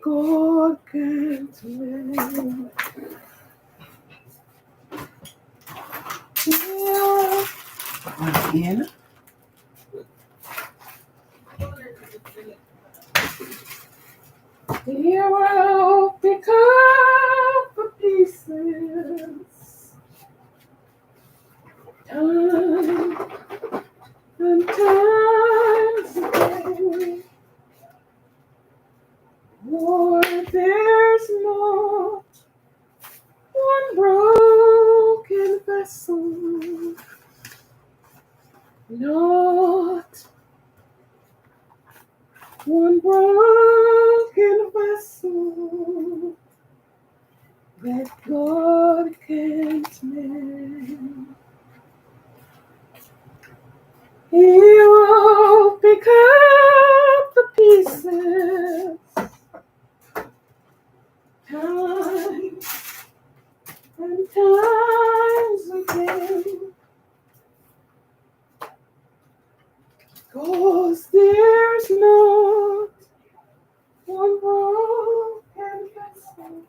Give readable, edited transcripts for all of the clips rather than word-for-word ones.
God can't mend. Yeah. Again. Here will become the pieces. Time and times again. Lord, there's not one broken vessel, not one broken vessel that God can't mend. He will pick up the pieces, time and times again, 'cause there's not one broken vessel.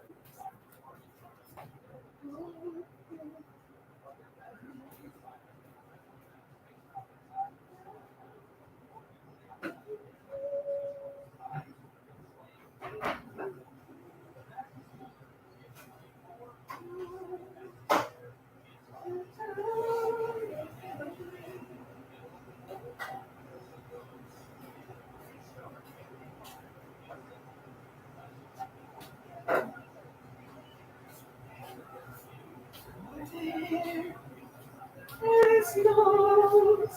There is not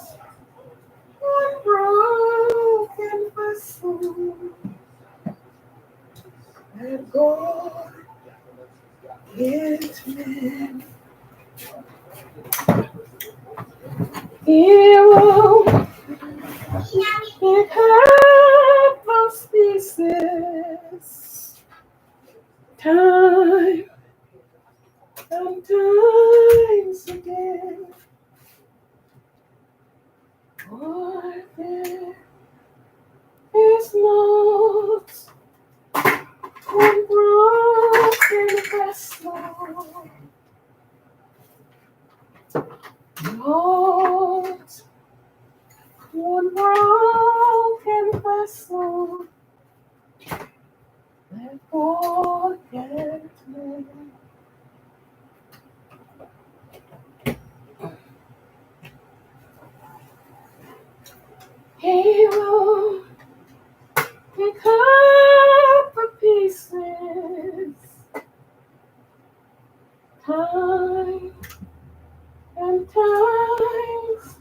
one broken vessel that God can't mend. He will pick up those pieces, time and times again. For there is not one broken vessel, not one broken vessel that God can't mend. He will pick up the pieces, time and times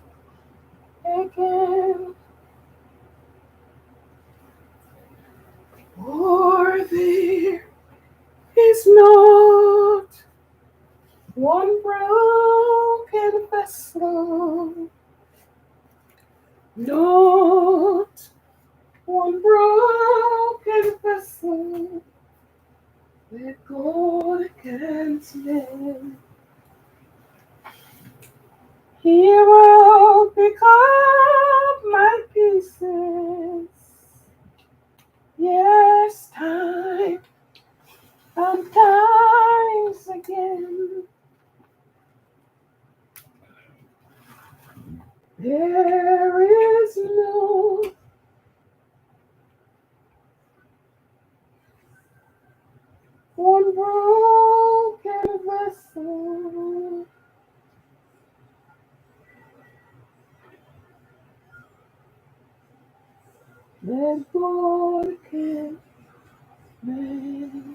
again. For there is not one broken vessel, not one broken vessel that God can't mend. He will pick up my pieces. Yes, time and times again. There is no one broken vessel that God can mend.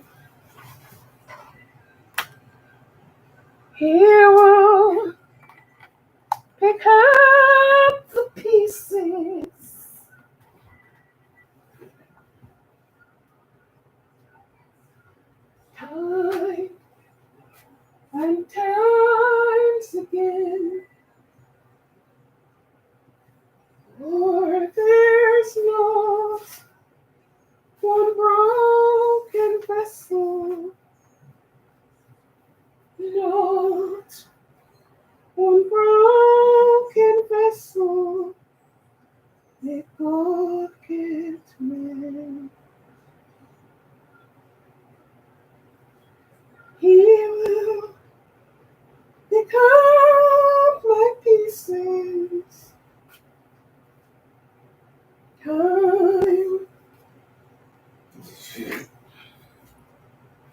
He will pick up the pieces, time and times again. For there's not one broken vessel, not one broken vessel that God can't mend.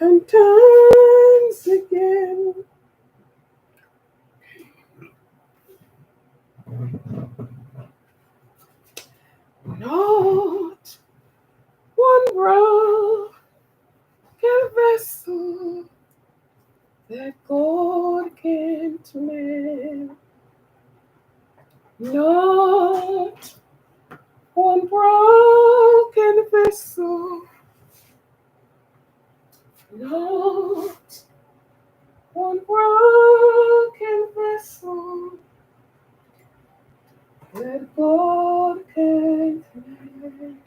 and times again. Not one broken vessel that God can't mend. Not one broken vessel. Not one broken vessel that God can't mend.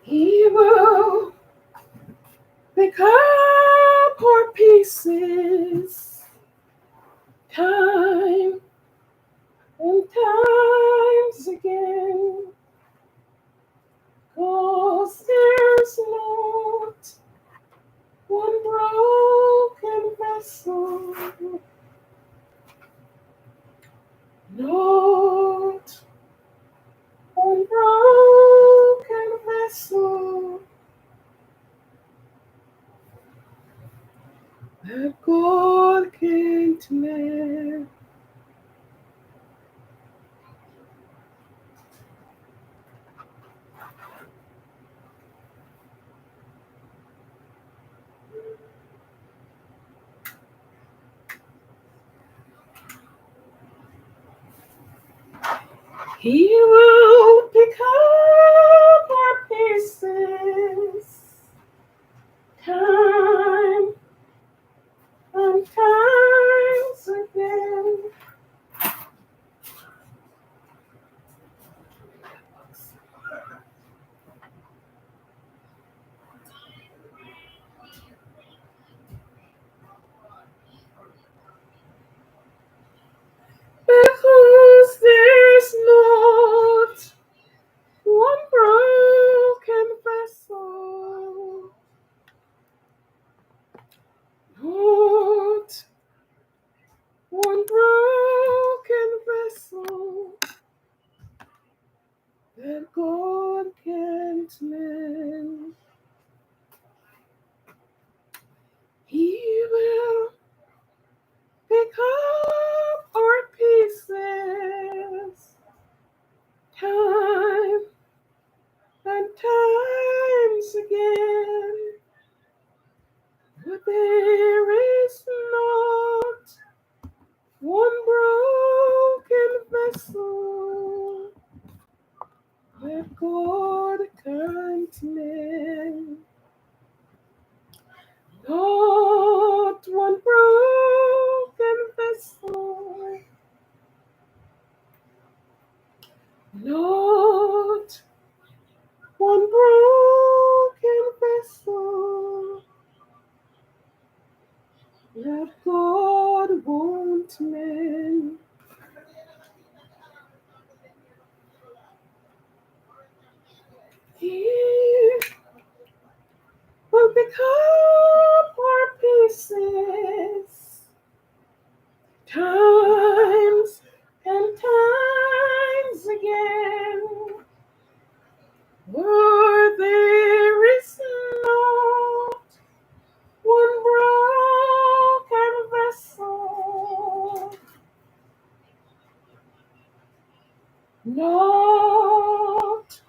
He will pick up our pieces time and times again. 'Cause there's not one broken vessel, not one broken vessel that God can't mend. He will pick up our pieces time and times again. Because there's not one broken vessel, not one broken vessel that God can't mend. He will pick up our pieces time and times again. But there is not one broken vessel that God can't mend. Not one broken vessel, not one broken vessel that God won't mend. He will pick up our pieces times and times again. For there is not one broken vessel, not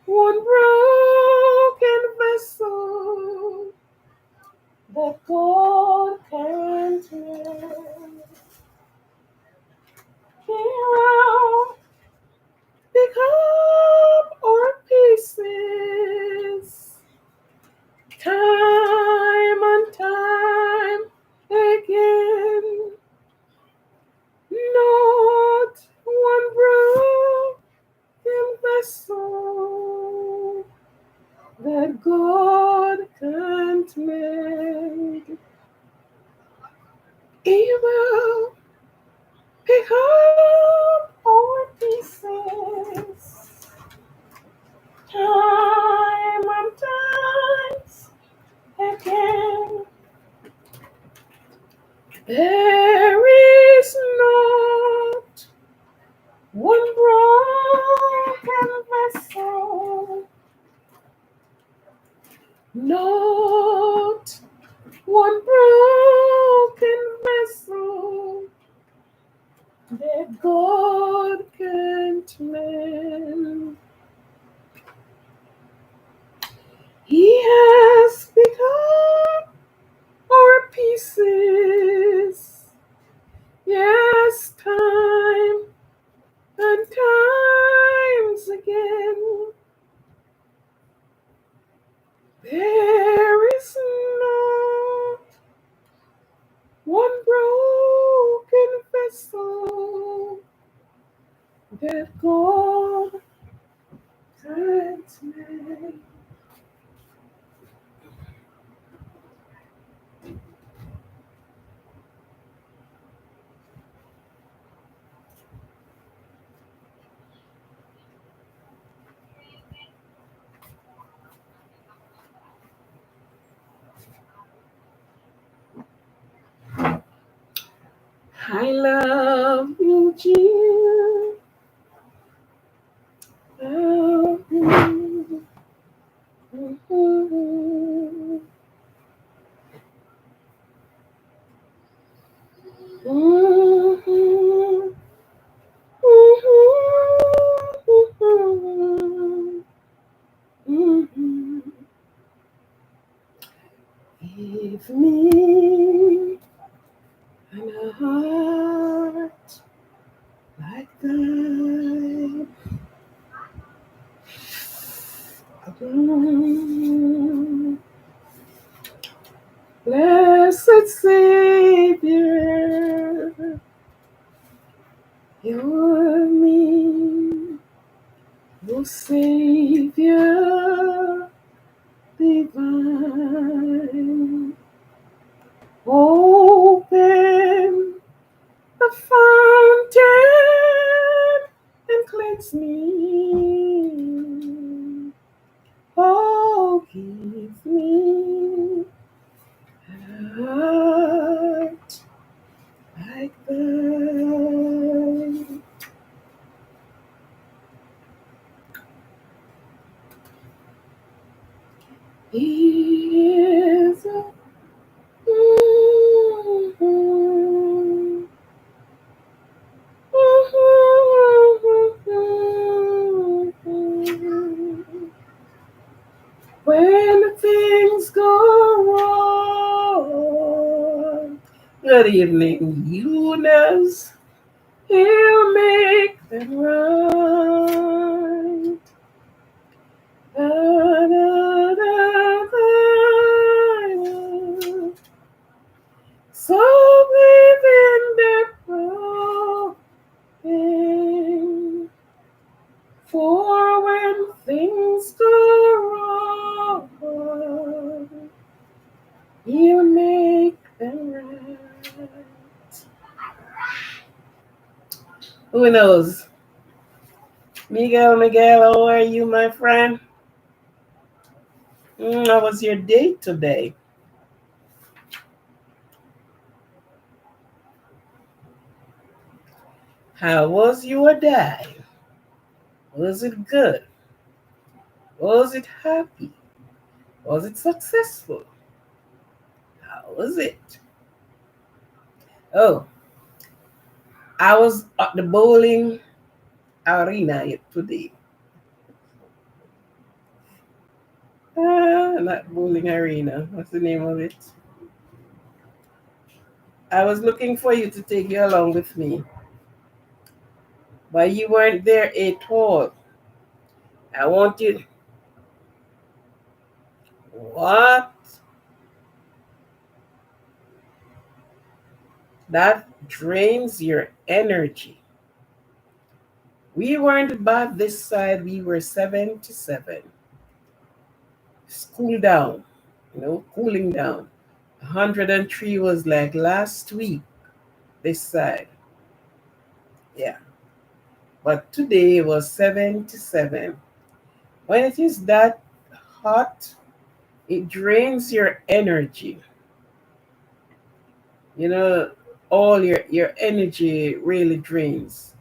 one broken vessel that God can't mend. He will pick up our pieces time and time again. Not one broken vessel that God can't mend. He will pick up our pieces time and times again. There is not one broken vessel, not one broken vessel that God can't mend. He has become our pieces. Yes, time and times again. There is not one broken vessel that God can't mend. I love you, Jesus. Love you. Mhm. Mhm. Mhm. Mhm. Give me a heart like thine. Mm. Blessed Savior, you're me, oh Savior divine. Open the fountain and cleanse me. Oh, give me a heart like thine. He is a when things go wrong. Good evening, Eunice. He'll make them right. Da, da, da, da. So within the broken, for when things go wrong, you make them right. Who knows? Miguel, how are you, my friend? How was your date today? How was your day? Was it good? Was it happy? Was it successful? How was it? Oh, I was at the bowling arena today. Not bowling arena. What's the name of it? I was looking for you to take you along with me, but you weren't there at all. I want you. What? That drains your energy. We weren't bad this side. We were 7-7. Cool down, cooling down. 103 was like last week this side. Yeah. But today was 7-7. When it is that hot, it drains your energy. You know, all your energy really drains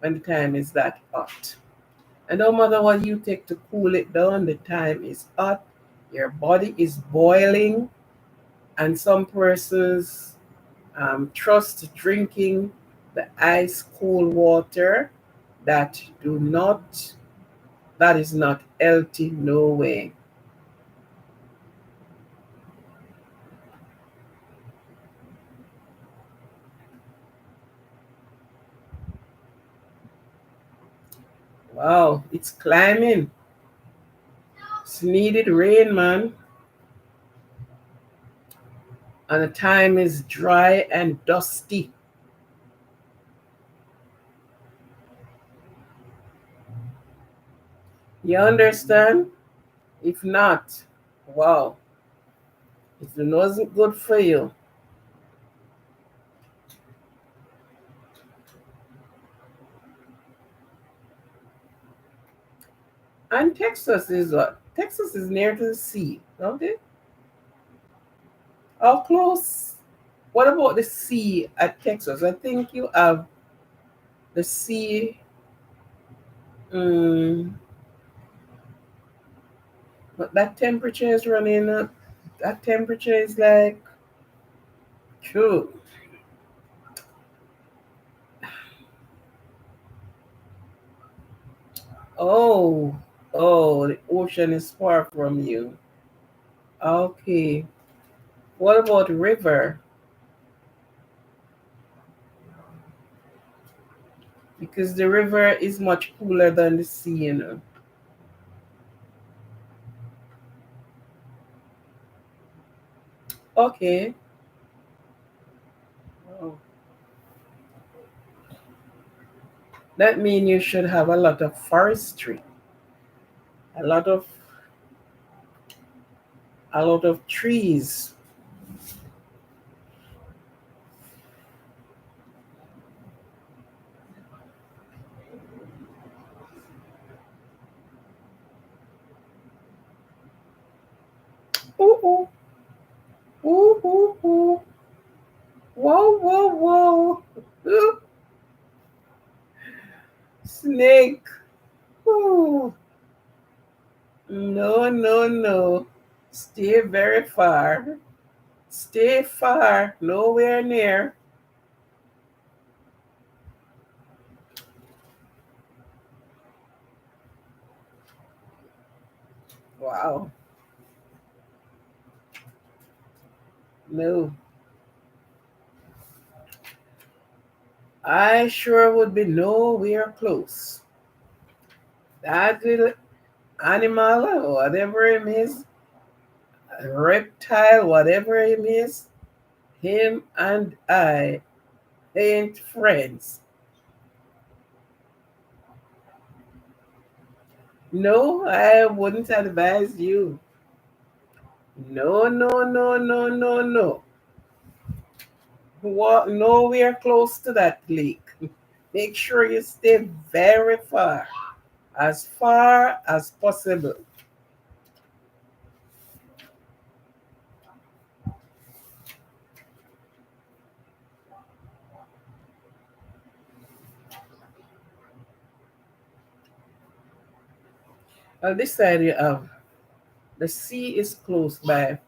when the time is that hot. And no matter what you take to cool it down, the time is hot, your body is boiling, and some persons trust drinking the ice cold water that do not that is not healthy, no way. Wow, it's climbing. It's needed rain, man. And the time is dry and dusty. You understand? If not, wow, it wasn't good for you. And Texas is what? Texas is near to the sea, don't it? How close? What about the sea at Texas? I think you have the sea. Um, but that temperature is running up. That temperature is like, true. Oh, oh, the ocean is far from you. Okay. What about river? Because the river is much cooler than the sea. Okay. Oh. That means you should have a lot of forestry, a lot of trees. Ooh, ooh, ooh, ooh, ooh. Whoa, whoa, whoa. Ooh, snake. Ooh. No, no, no. Stay very far. Stay far. Nowhere near. Wow. No. I sure would be nowhere close. That little animal, or whatever it is, reptile, whatever it is, him and I ain't friends. No, I wouldn't advise you. No, no, no, no, no, no. Walk nowhere close to that lake. Make sure you stay very far as possible. On this side, you have the sea is close by,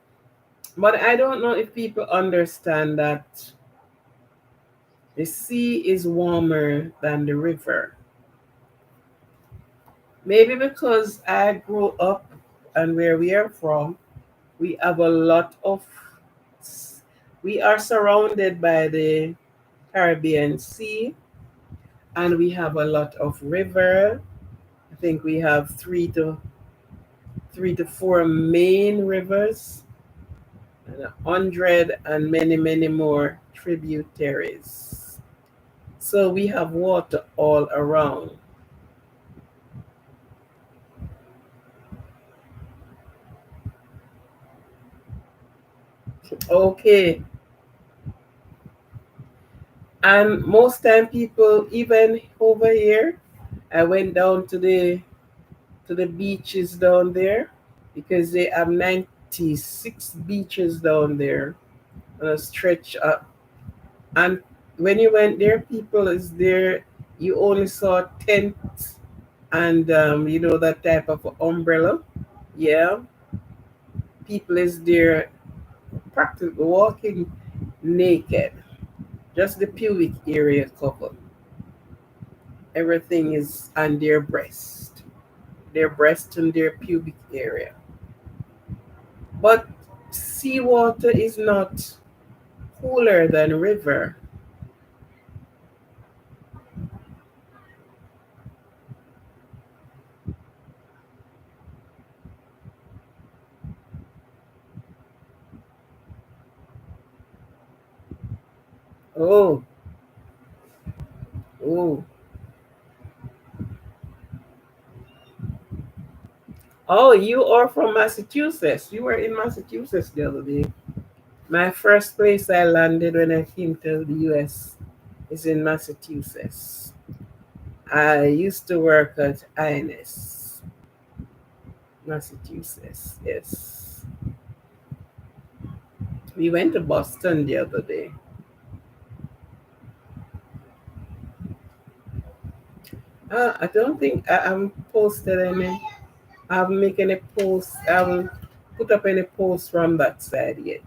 but I don't know if people understand that the sea is warmer than the river. Maybe because I grew up and where we are from, we have a lot of, we are surrounded by the Caribbean Sea and we have a lot of river. I think we have three to four main rivers and 100 and many, many more tributaries. So we have water all around. Okay. And most time people, even over here, I went down to the beaches down there because they have 96 beaches down there on a stretch up. And when you went there, people is there, you only saw tents and you know that type of umbrella. Yeah, people is there practically walking naked, just the pubic area covered. Everything is on their breast and their pubic area. But seawater is not cooler than river. Oh, oh, oh! You are from Massachusetts. You were in Massachusetts the other day. My first place I landed when I came to the US is in Massachusetts. I used to work at INS, Massachusetts. Yes. We went to Boston the other day. I don't think I am posted any. I haven't make any posts. I haven't put up any posts from that side yet.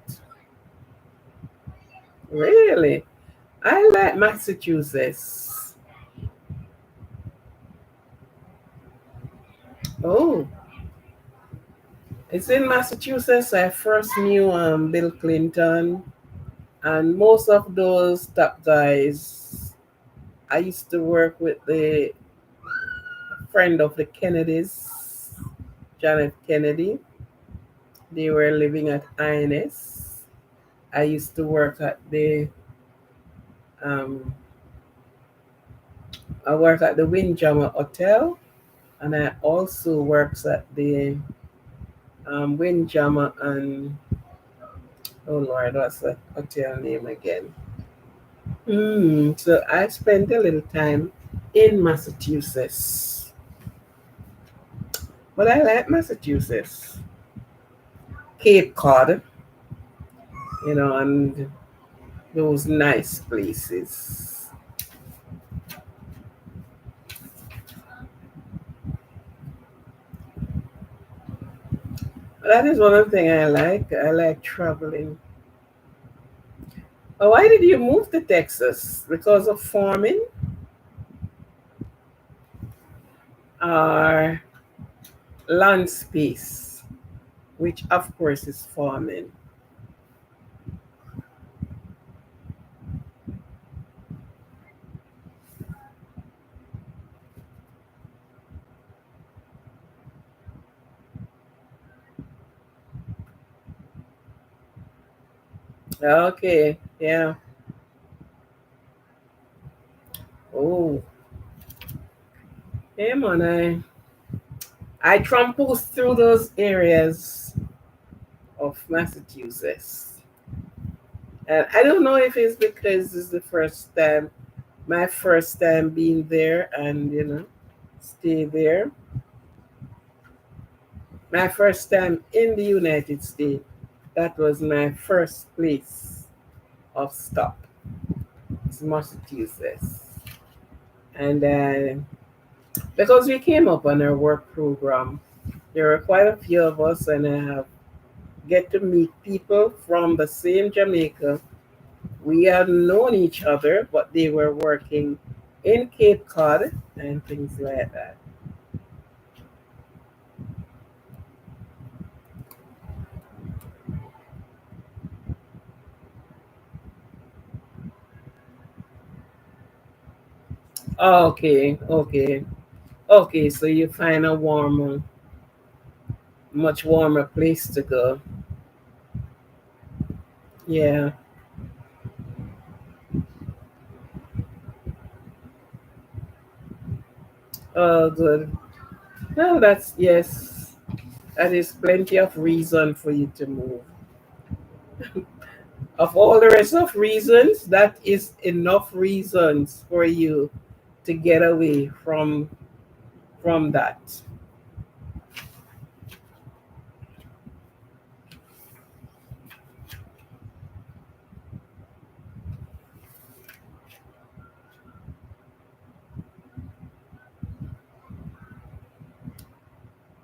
Really? I like Massachusetts. Oh, it's in Massachusetts. I first knew Bill Clinton, and most of those top guys. I used to work with the friend of the Kennedys, Janet Kennedy. They were living at INS. I used to work at the um, I work at the Windjammer Hotel, and I also works at the Windjammer and oh Lord, what's the hotel name again? So I spent a little time in Massachusetts, but I like Massachusetts, Cape Cod, and those nice places. That is one of the things I like. I like traveling. But why did you move to Texas? Because of farming or land space, which of course is farming. Okay, yeah. Oh, yeah, man. I trampled through those areas of Massachusetts. And I don't know if it's because it's the first time, my first time being there and, stay there. My first time in the United States, that was my first place of stop. It's Massachusetts. And because we came up on our work program, there were quite a few of us, and I have get to meet people from the same Jamaica. We had known each other, but they were working in Cape Cod and things like that. Okay, okay, okay. So you find a warmer, much warmer place to go. Yeah. Oh, good. Well, that's yes. That is plenty of reason for you to move. Of all the rest of reasons, that is enough reasons for you to get away from that.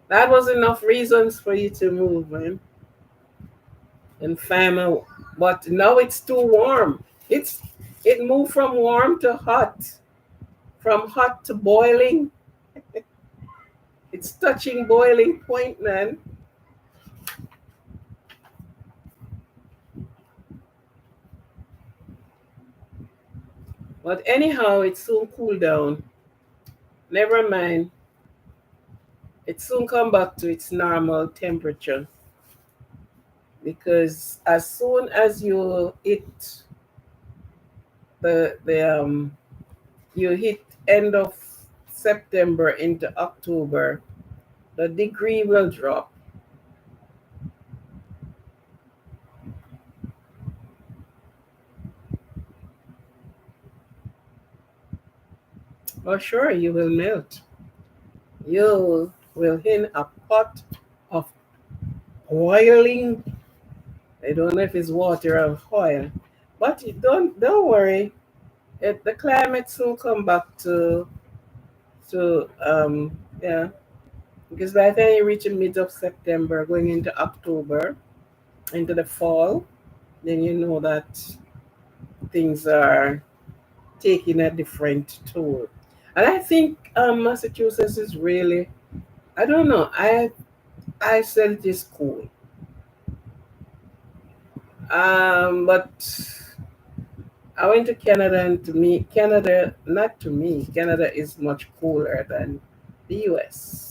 That was enough reasons for you to move, man, and find a. But now it's too warm. It moved from warm to hot, from hot to boiling. It's touching boiling point, man. But anyhow, it soon cool down. Never mind. It soon come back to its normal temperature because as soon as you hit the you hit end of September into October, the degree will drop. Oh, sure, you will melt. You will in a pot of boiling. I don't know if it's water or oil, but you don't worry. The climate soon come back to yeah, because by the time you reach the mid of September, going into October, into the fall, then you know that things are taking a different toll. And I think Massachusetts is really, I don't know, I said it is cool. But I went to Canada, and to me, Canada, not to me, Canada is much cooler than the US.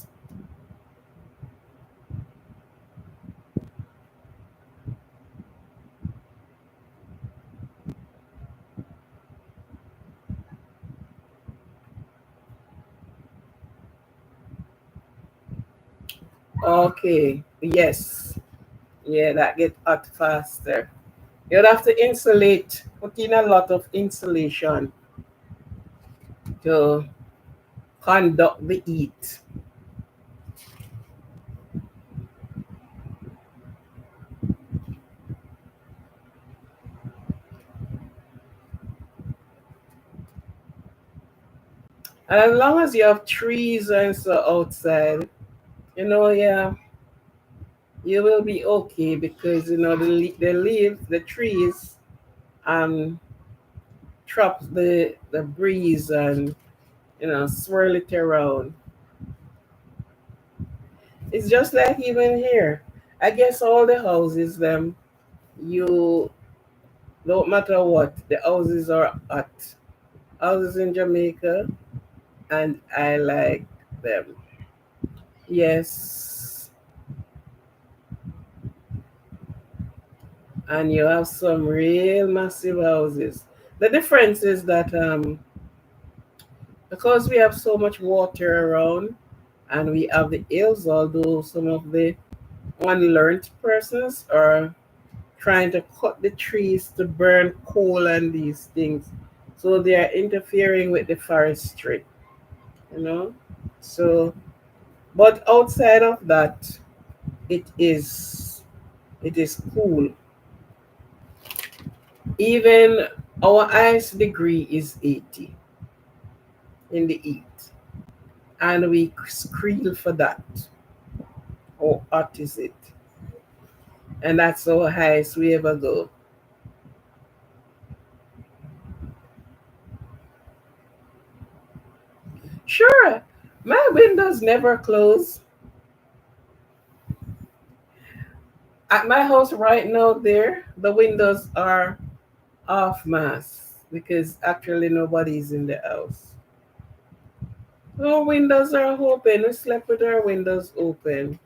Okay, yes. Yeah, that get hot faster. You'd have to insulate, put in a lot of insulation to conduct the heat. And as long as you have trees and so outside, yeah, you will be okay because the trees um trap the breeze and swirl it around. It's just like even here. I guess all the houses them you don't matter what the houses are at. Houses in Jamaica, and I like them. Yes, and you have some real massive houses. The difference is that because we have so much water around and we have the hills, although some of the unlearned persons are trying to cut the trees to burn coal and these things. So they are interfering with the forestry, you know. So, but outside of that, it is it is cool. Even our highest degree is 80 in the heat, and we scream for that. How hot is it? And that's our highest we ever go. Sure, my windows never close. At my house right now, there the windows are off mass because actually nobody's in the house. Our windows are open. We slept with our windows open.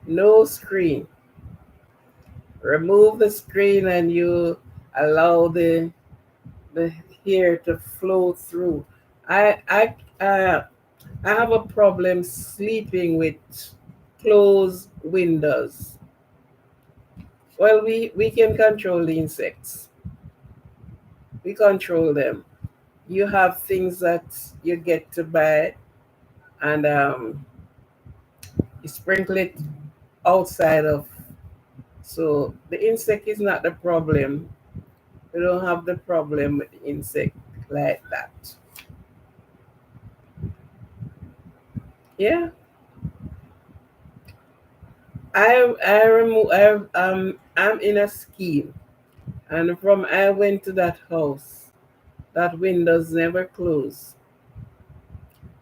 No screen. Remove the screen and you allow the air to flow through. I I I have a problem sleeping with closed windows. Well, we can control the insects. We control them. You have things that you get to buy, and you sprinkle it outside of. So the insect is not the problem. We don't have the problem with the insect like that. Yeah. I remove I'm in a scheme, and from I went to that house, that windows never close.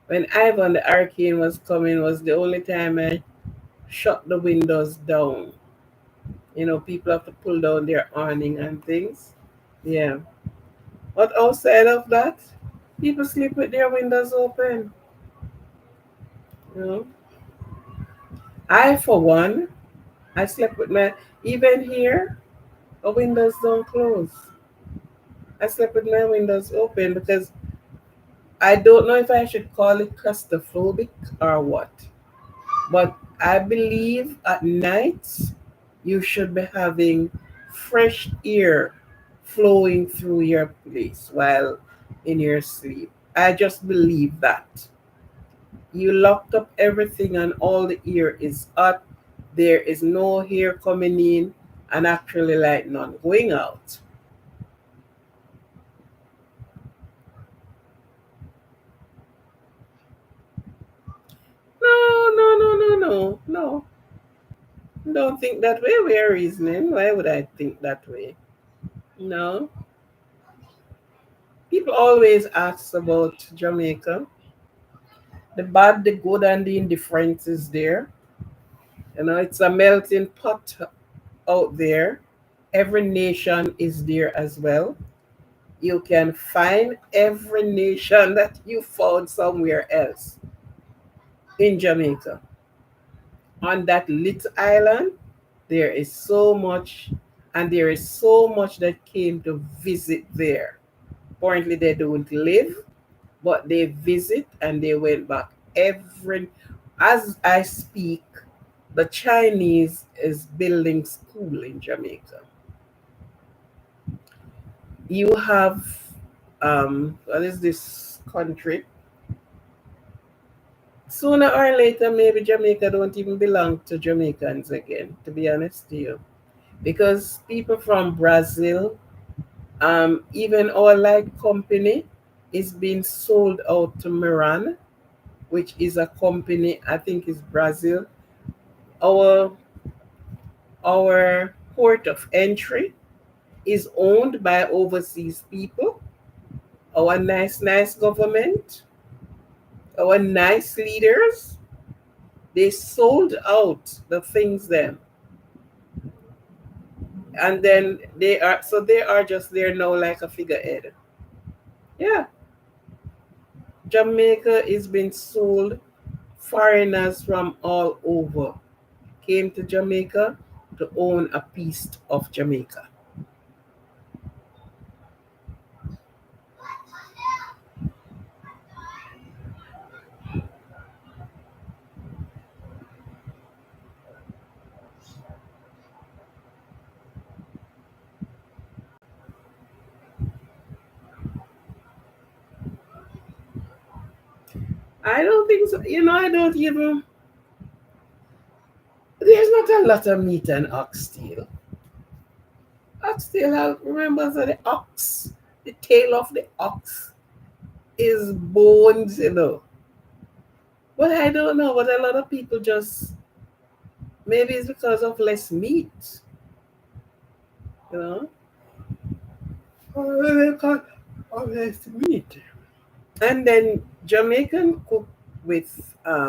When Ivan the Hurricane was coming was the only time I shut the windows down. People have to pull down their awning and things. Yeah. But outside of that, people sleep with their windows open. You know. I for one, I slept with my even here, the windows don't close. I slept with my windows open because I don't know if I should call it claustrophobic or what. But I believe at night you should be having fresh air flowing through your place while in your sleep. I just believe that. You locked up everything and all the air is hot. There is no air coming in and actually like none going out. No, no, no, no, no, no. Don't think that way. We're reasoning. Why would I think that way? No. People always ask about Jamaica. The bad, the good, and the indifference is there. It's a melting pot out there. Every nation is there as well. You can find every nation that you found somewhere else in Jamaica. On that little island, there is so much, and there is so much that came to visit there. Apparently, they don't live, but they visit and they went back every. As I speak, the Chinese is building school in Jamaica. You have what is this country? Sooner or later, maybe Jamaica don't even belong to Jamaicans again, to be honest to you. Because people from Brazil, even our light company is being sold out to Miran, which is a company, I think is Brazil. Our our port of entry is owned by overseas people. Our nice government, our nice leaders, they sold out the things then. And then they are just there now like a figurehead. Yeah. Jamaica is being sold. Foreigners from all over came to Jamaica to own a piece of Jamaica. I don't think so. I don't even. There's not a lot of meat and oxtail. Oxtail, I remember that the ox, the tail of the ox is bones. But I don't know. But a lot of people just maybe it's because of less meat. You know, oh, because of less meat. And then Jamaican cook with a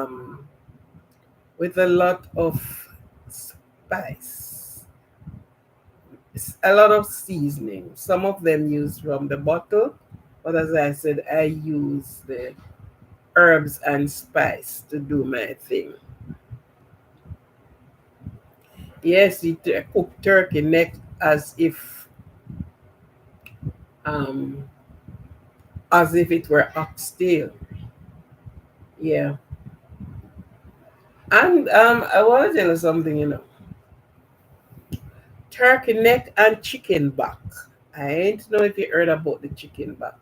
lot of spice, a lot of seasoning. Some of them use from the bottle, but as I said, I use the herbs and spice to do my thing. Yes, you cook turkey neck um as if it were oxtail. Yeah. And I want to tell you something, turkey neck and chicken back. I ain't know if you heard about the chicken back.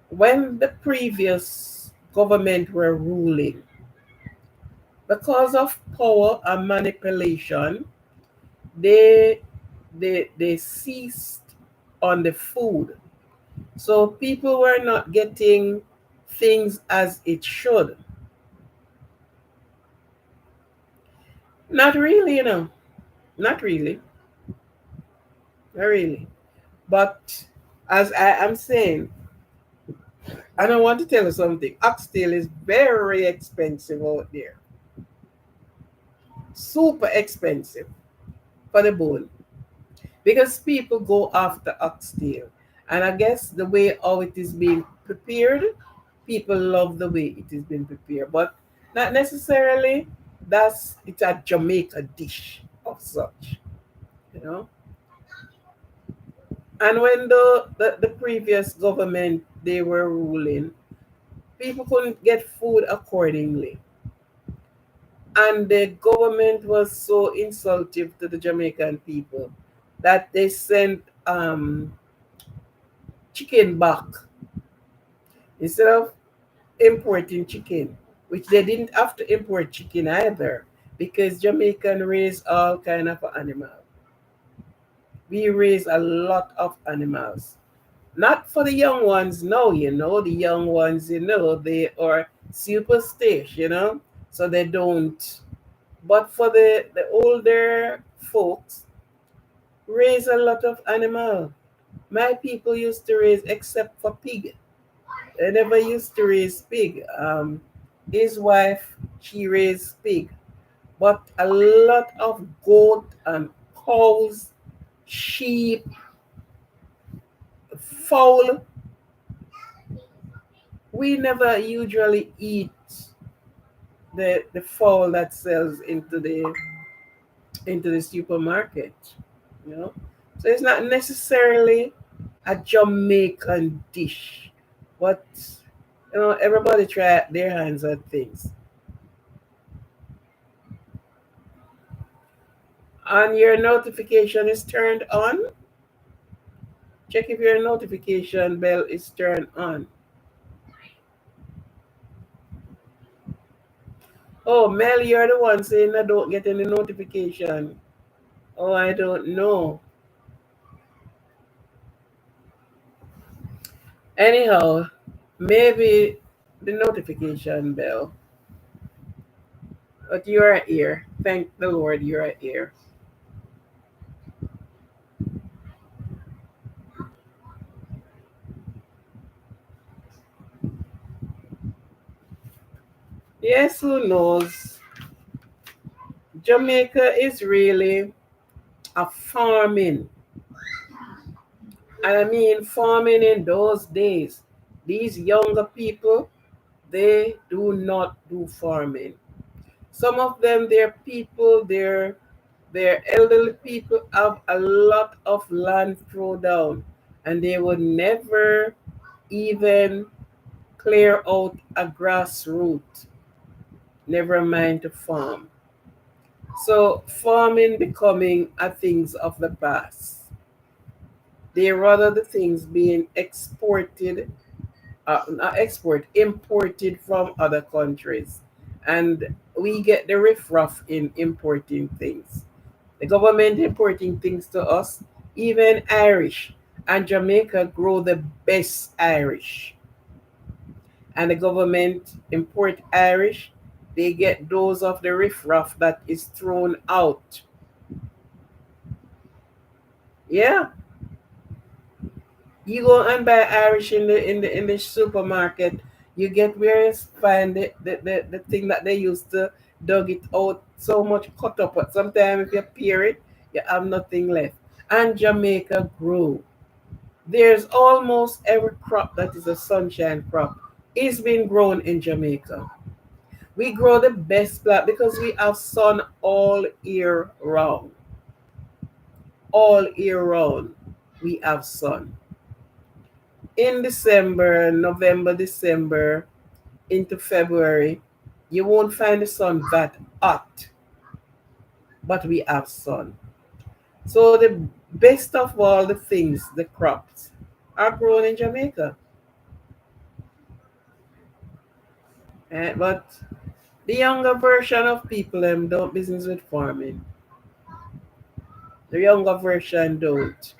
When the previous government were ruling, because of power and manipulation, they they ceased on the food. So people were not getting things as it should. Not really, you know. Not really. Not really. But as I am saying, and I want to tell you something. Oxtail is very expensive out there. Super expensive for the bone. Because people go after oxtail. And I guess the way how it is being prepared, people love the way it is being prepared. But not necessarily it's a Jamaica dish of such, you know. And when the previous government they were ruling, people couldn't get food accordingly. And the government was so insultive to the Jamaican people that they sent chicken back instead of importing chicken, which they didn't have to import chicken either because Jamaican raise all kind of animals. We raise a lot of animals. Not for the young ones, no, the young ones, they are superstitious, so they don't. But for the older folks, raise a lot of animal. My people used to raise except for pig. They never used to raise pig. His wife, she raised pig. But a lot of goat and cows, sheep, fowl, we never usually eat the fowl that sells into the supermarket, you know. So it's not necessarily a Jamaican dish, but everybody try their hands at things. And your notification is turned on. Check if your notification bell is turned on. Oh, Mel, you're the one saying I don't get any notification. Oh, I don't know. Anyhow, maybe the notification bell. But you are here. Thank the Lord you are here. Yes, who knows? Jamaica is really a farming. And I mean farming in those days. These younger people, they do not do farming. Some of them, their people, their elderly people have a lot of land thrown down, and they would never even clear out a grass root, never mind to farm. So farming becoming a things of the past. They rather the things being exported, not export, imported from other countries. And we get the riffraff in importing things. The government importing things to us, even Irish. And Jamaica grow the best Irish. And the government import Irish, they get those of the riffraff that is thrown out. Yeah, you go and buy Irish in the supermarket. You get where you find the thing that they used to dug it out so much cut up. But sometimes if you peer it, you have nothing left. And Jamaica grow. There's almost every crop that is a sunshine crop is being grown in Jamaica. We grow the best plant because we have sun all year round. All year round, we have sun. In December, November, December, into February, you won't find the sun that hot, but we have sun. So the best of all the things, the crops, are grown in Jamaica. But the younger version of people don't business with farming. The younger version don't.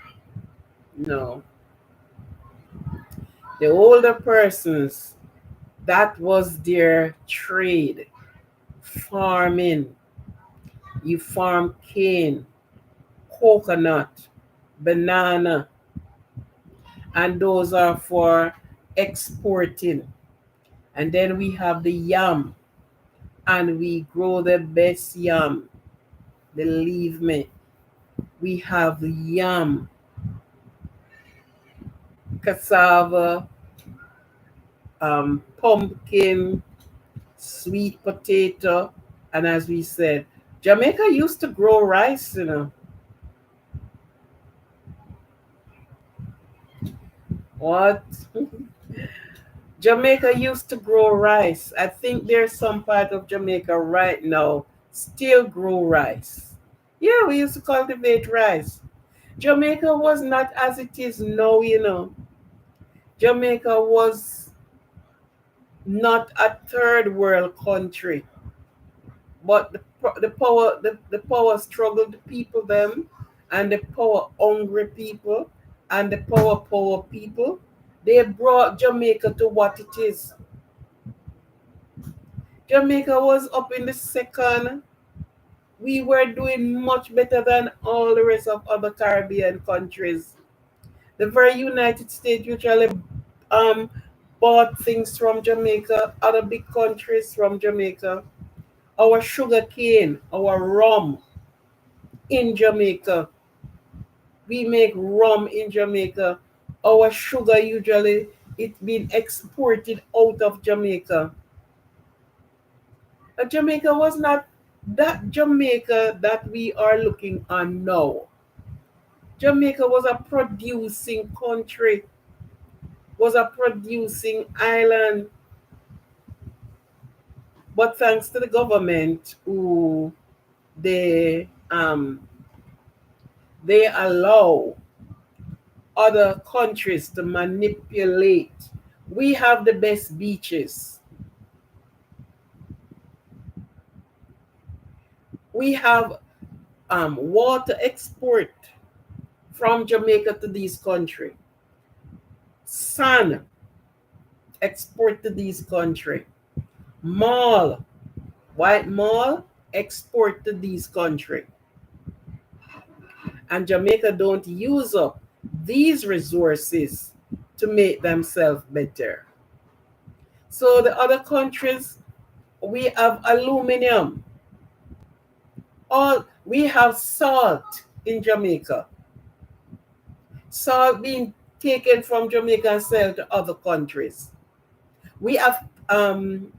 No. The older persons, that was their trade, farming. You farm cane, coconut, banana, and those are for exporting. And then we have the yam, and we grow the best yam. Believe me, we have yam, cassava, pumpkin, sweet potato, and as we said, Jamaica used to grow rice, you know. What? Jamaica used to grow rice. I think there's some part of Jamaica right now still grow rice. Yeah, we used to cultivate rice. Jamaica was not as it is now, you know. Jamaica was not a third world country, but the power struggled people them, and the power hungry people, and the power people, they brought Jamaica to what it is. Jamaica was up in the second. We were doing much better than all the rest of other Caribbean countries. The very United States usually um bought things from Jamaica, other big countries from Jamaica. Our sugar cane, our rum in Jamaica. We make rum in Jamaica. Our sugar usually it's been exported out of Jamaica. Jamaica was not that Jamaica that we are looking on now. Jamaica was a producing country, was a producing island, but thanks to the government who they they allow other countries to manipulate. We have the best beaches. We have water export from Jamaica to these countries. Sun export to these countries. Mall, white mall export to these countries. And Jamaica don't use up these resources to make themselves better. So the other countries, we have aluminum. All we have salt in Jamaica. Salt being taken from Jamaica and sold to other countries. We have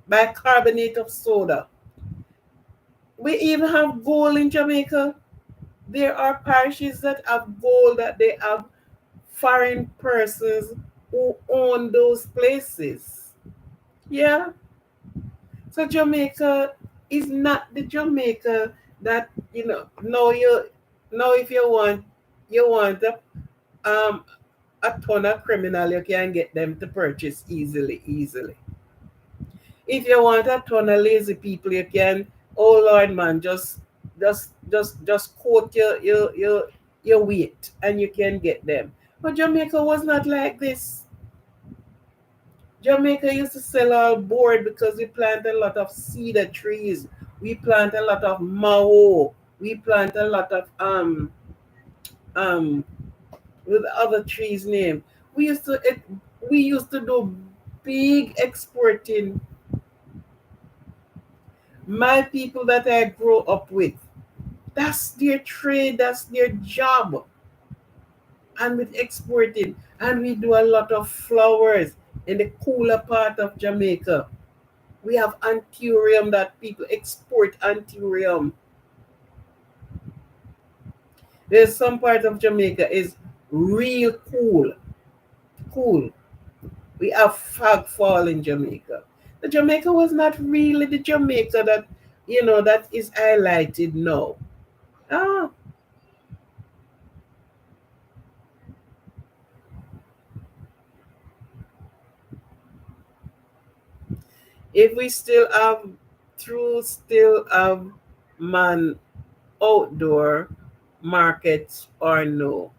bicarbonate of soda. We even have gold in Jamaica. There are parishes that have gold that they have foreign persons who own those places. Yeah. So Jamaica is not the Jamaica that no you no if you want um a ton of criminal you can get them to purchase easily. If you want a ton of lazy people you can, oh Lord man, just quote your weight and you can get them. But Jamaica was not like this. Jamaica used to sell our board because we plant a lot of cedar trees. We plant a lot of mao. We plant a lot of um with other trees name. We used to do big exporting. My people that I grew up with, that's their trade, that's their job. And with exporting, and we do a lot of flowers in the cooler part of Jamaica. We have anthurium that people export anthurium. There's some part of Jamaica is real cool. We have fog fall in Jamaica. The Jamaica was not really the Jamaica that that is highlighted now. Ah, if we still have man outdoor markets or no.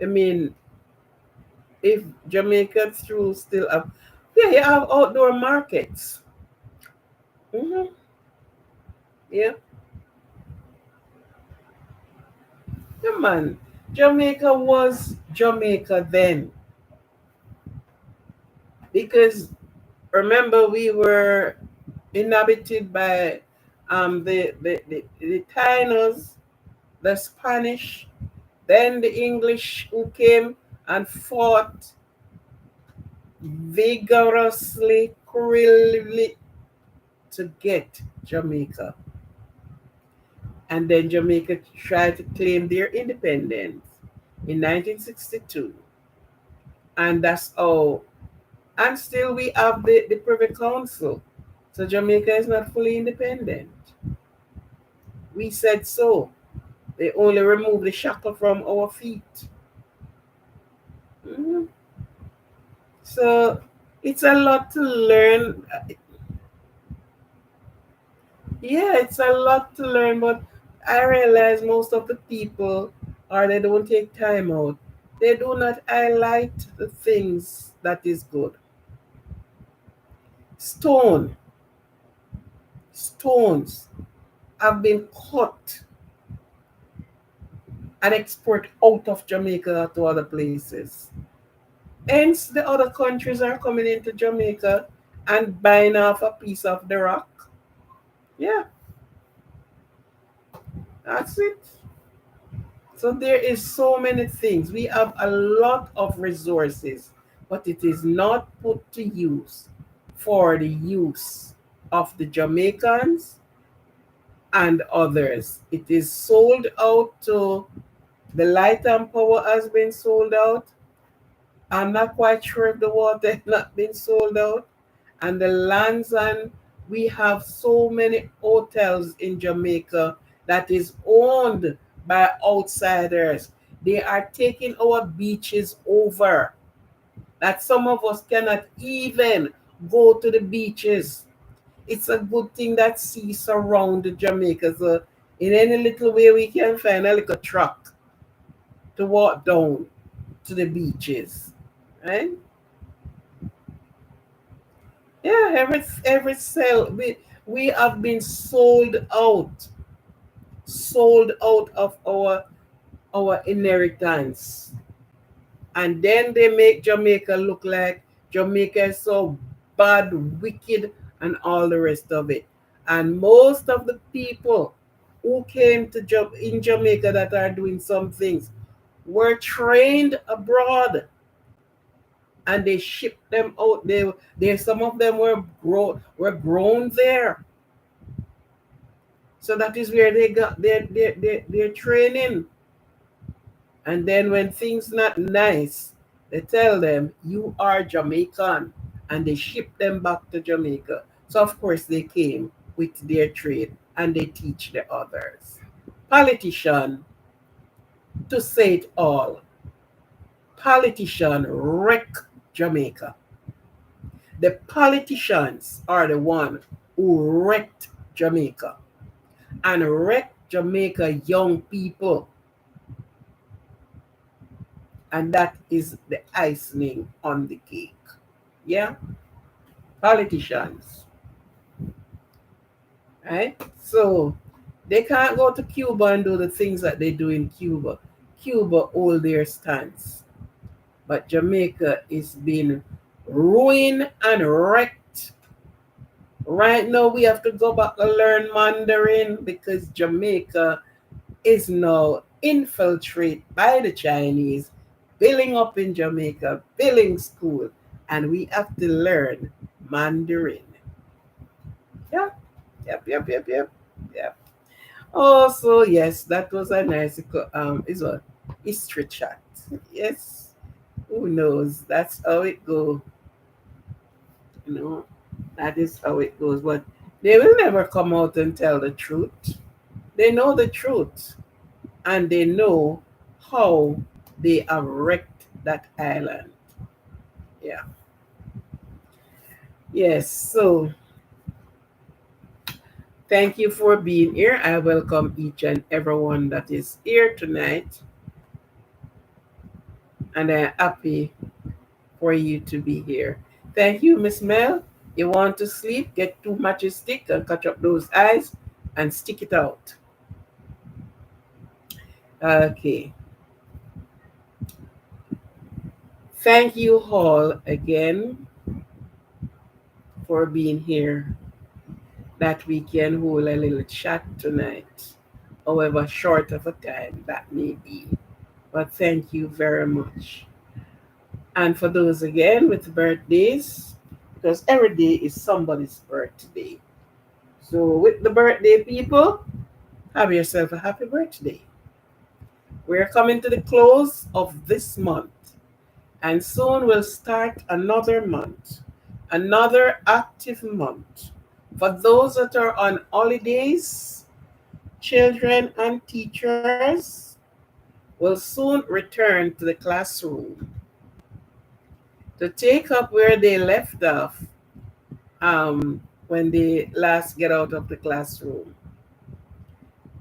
I mean, if Jamaica through still have, yeah, you have outdoor markets. Hmm. Yeah, Yeah, man. Jamaica was Jamaica then because remember we were inhabited by the Tainos, the Spanish, then the English who came and fought vigorously, cruelly to get Jamaica. And then Jamaica tried to claim their independence in 1962. And that's all. And still we have the Privy Council. So Jamaica is not fully independent. We said so. They only removed the shackle from our feet. Mhm. So it's a lot to learn. Yeah, it's a lot to learn, but I realize most of the people, or they don't take time out. They do not highlight the things that is good. Stone, stones have been cut and exported out of Jamaica to other places. Hence, the other countries are coming into Jamaica and buying off a piece of the rock. Yeah, that's it. So there is so many things. We have a lot of resources, but it is not put to use for the use of the Jamaicans and others. It is sold out to the light and power has been sold out. I'm not quite sure if the water has not been sold out. And the lands, and we have so many hotels in Jamaica that is owned by outsiders. They are taking our beaches over. That some of us cannot even go to the beaches. It's a good thing that sea surround Jamaica. So in any little way we can find a little truck to walk down to the beaches. Right? Yeah, every cell we have been sold out of our inheritance, and then they make Jamaica look like Jamaica is so bad, wicked, and all the rest of it. And most of the people who came to in Jamaica that are doing some things were trained abroad and they shipped them out. They some of them were grown there. So that is where they got their training. And then when things not nice, they tell them you are Jamaican, and they ship them back to Jamaica. So of course they came with their trade and they teach the others. Politician, to say it all, politician wreck Jamaica. The politicians are the one who wrecked Jamaica and wrecked Jamaica young people. And that is the icing on the cake. Yeah, politicians, right? So they can't go to Cuba and do the things that they do in Cuba. Cuba hold their stance, but Jamaica is being ruined and wrecked. Right now, we have to go back and learn Mandarin because Jamaica is now infiltrated by the Chinese, building up in Jamaica, building school, and we have to learn Mandarin. Yeah, yep. Yep. Oh, so yes, that was a nice is a history chat. Yes, who knows? That's how it goes. You know, that is how it goes. But they will never come out and tell the truth. They know the truth, and they know how they have wrecked that island. Yeah. Yes. So thank you for being here. I welcome each and everyone that is here tonight, and I'm happy for you to be here. Thank you, Miss Mel. You want to sleep? Get two matches stick and catch up those eyes and stick it out. Okay. Thank you all again for being here, that we can hold a little chat tonight, however short of a time that may be. But thank you very much. And for those again with birthdays, because every day is somebody's birthday. So, with the birthday people, have yourself a happy birthday. We're coming to the close of this month, and soon we'll start another month, another active month. For those that are on holidays, children and teachers will soon return to the classroom to take up where they left off when they last get out of the classroom.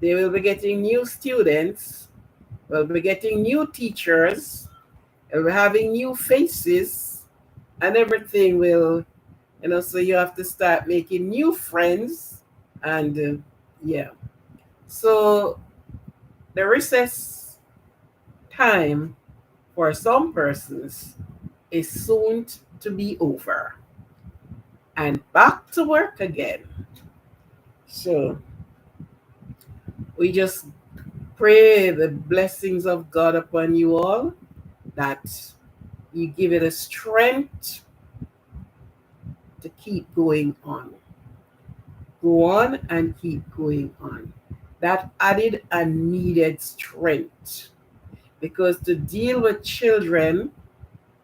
They will be getting new students, will be getting new teachers, will be having new faces, and everything will, so you have to start making new friends. And yeah. So the recess time for some persons is soon to be over and back to work again. So we just pray the blessings of God upon you all, that you give it a strength to keep going on. Go on and keep going on. That added and needed strength. Because to deal with children,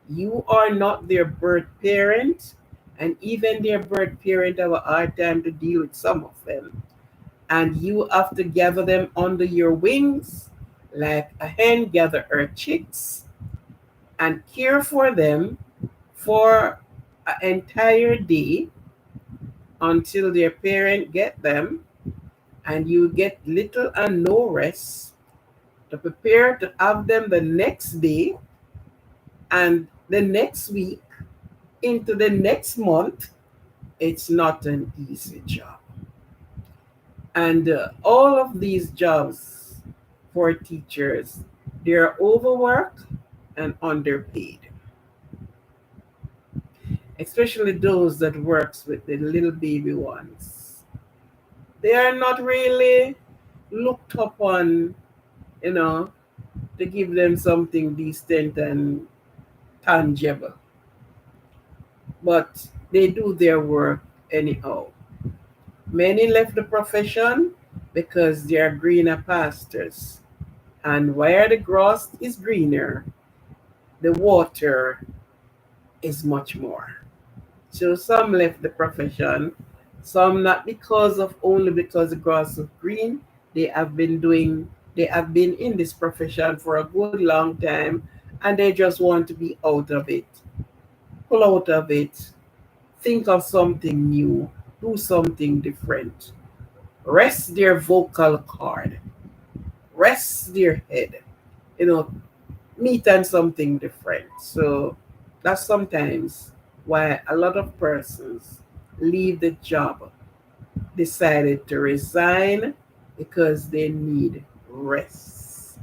you are not their birth parent, and even their birth parent have a hard time to deal with some of them. And you have to gather them under your wings like a hen gather her chicks and care for them for an entire day until their parent get them, and you get little and no rest to prepare to have them the next day and the next week into the next month. It's not an easy job. And all of these jobs for teachers, they're overworked and underpaid, especially those that works with the little baby ones. They are not really looked upon, you know, to give them something decent and tangible. But they do their work anyhow. Many left the profession because they are greener pastures. And where the grass is greener, the water is much more. So some left the profession, some not because of only because the grass is green. They have been in this profession for a good long time, and they just want to be out of it. Pull out of it, think of something new, do something different. Rest their vocal cord, rest their head, you know, meet on something different. So that's sometimes why a lot of persons leave the job, decided to resign because they need rest.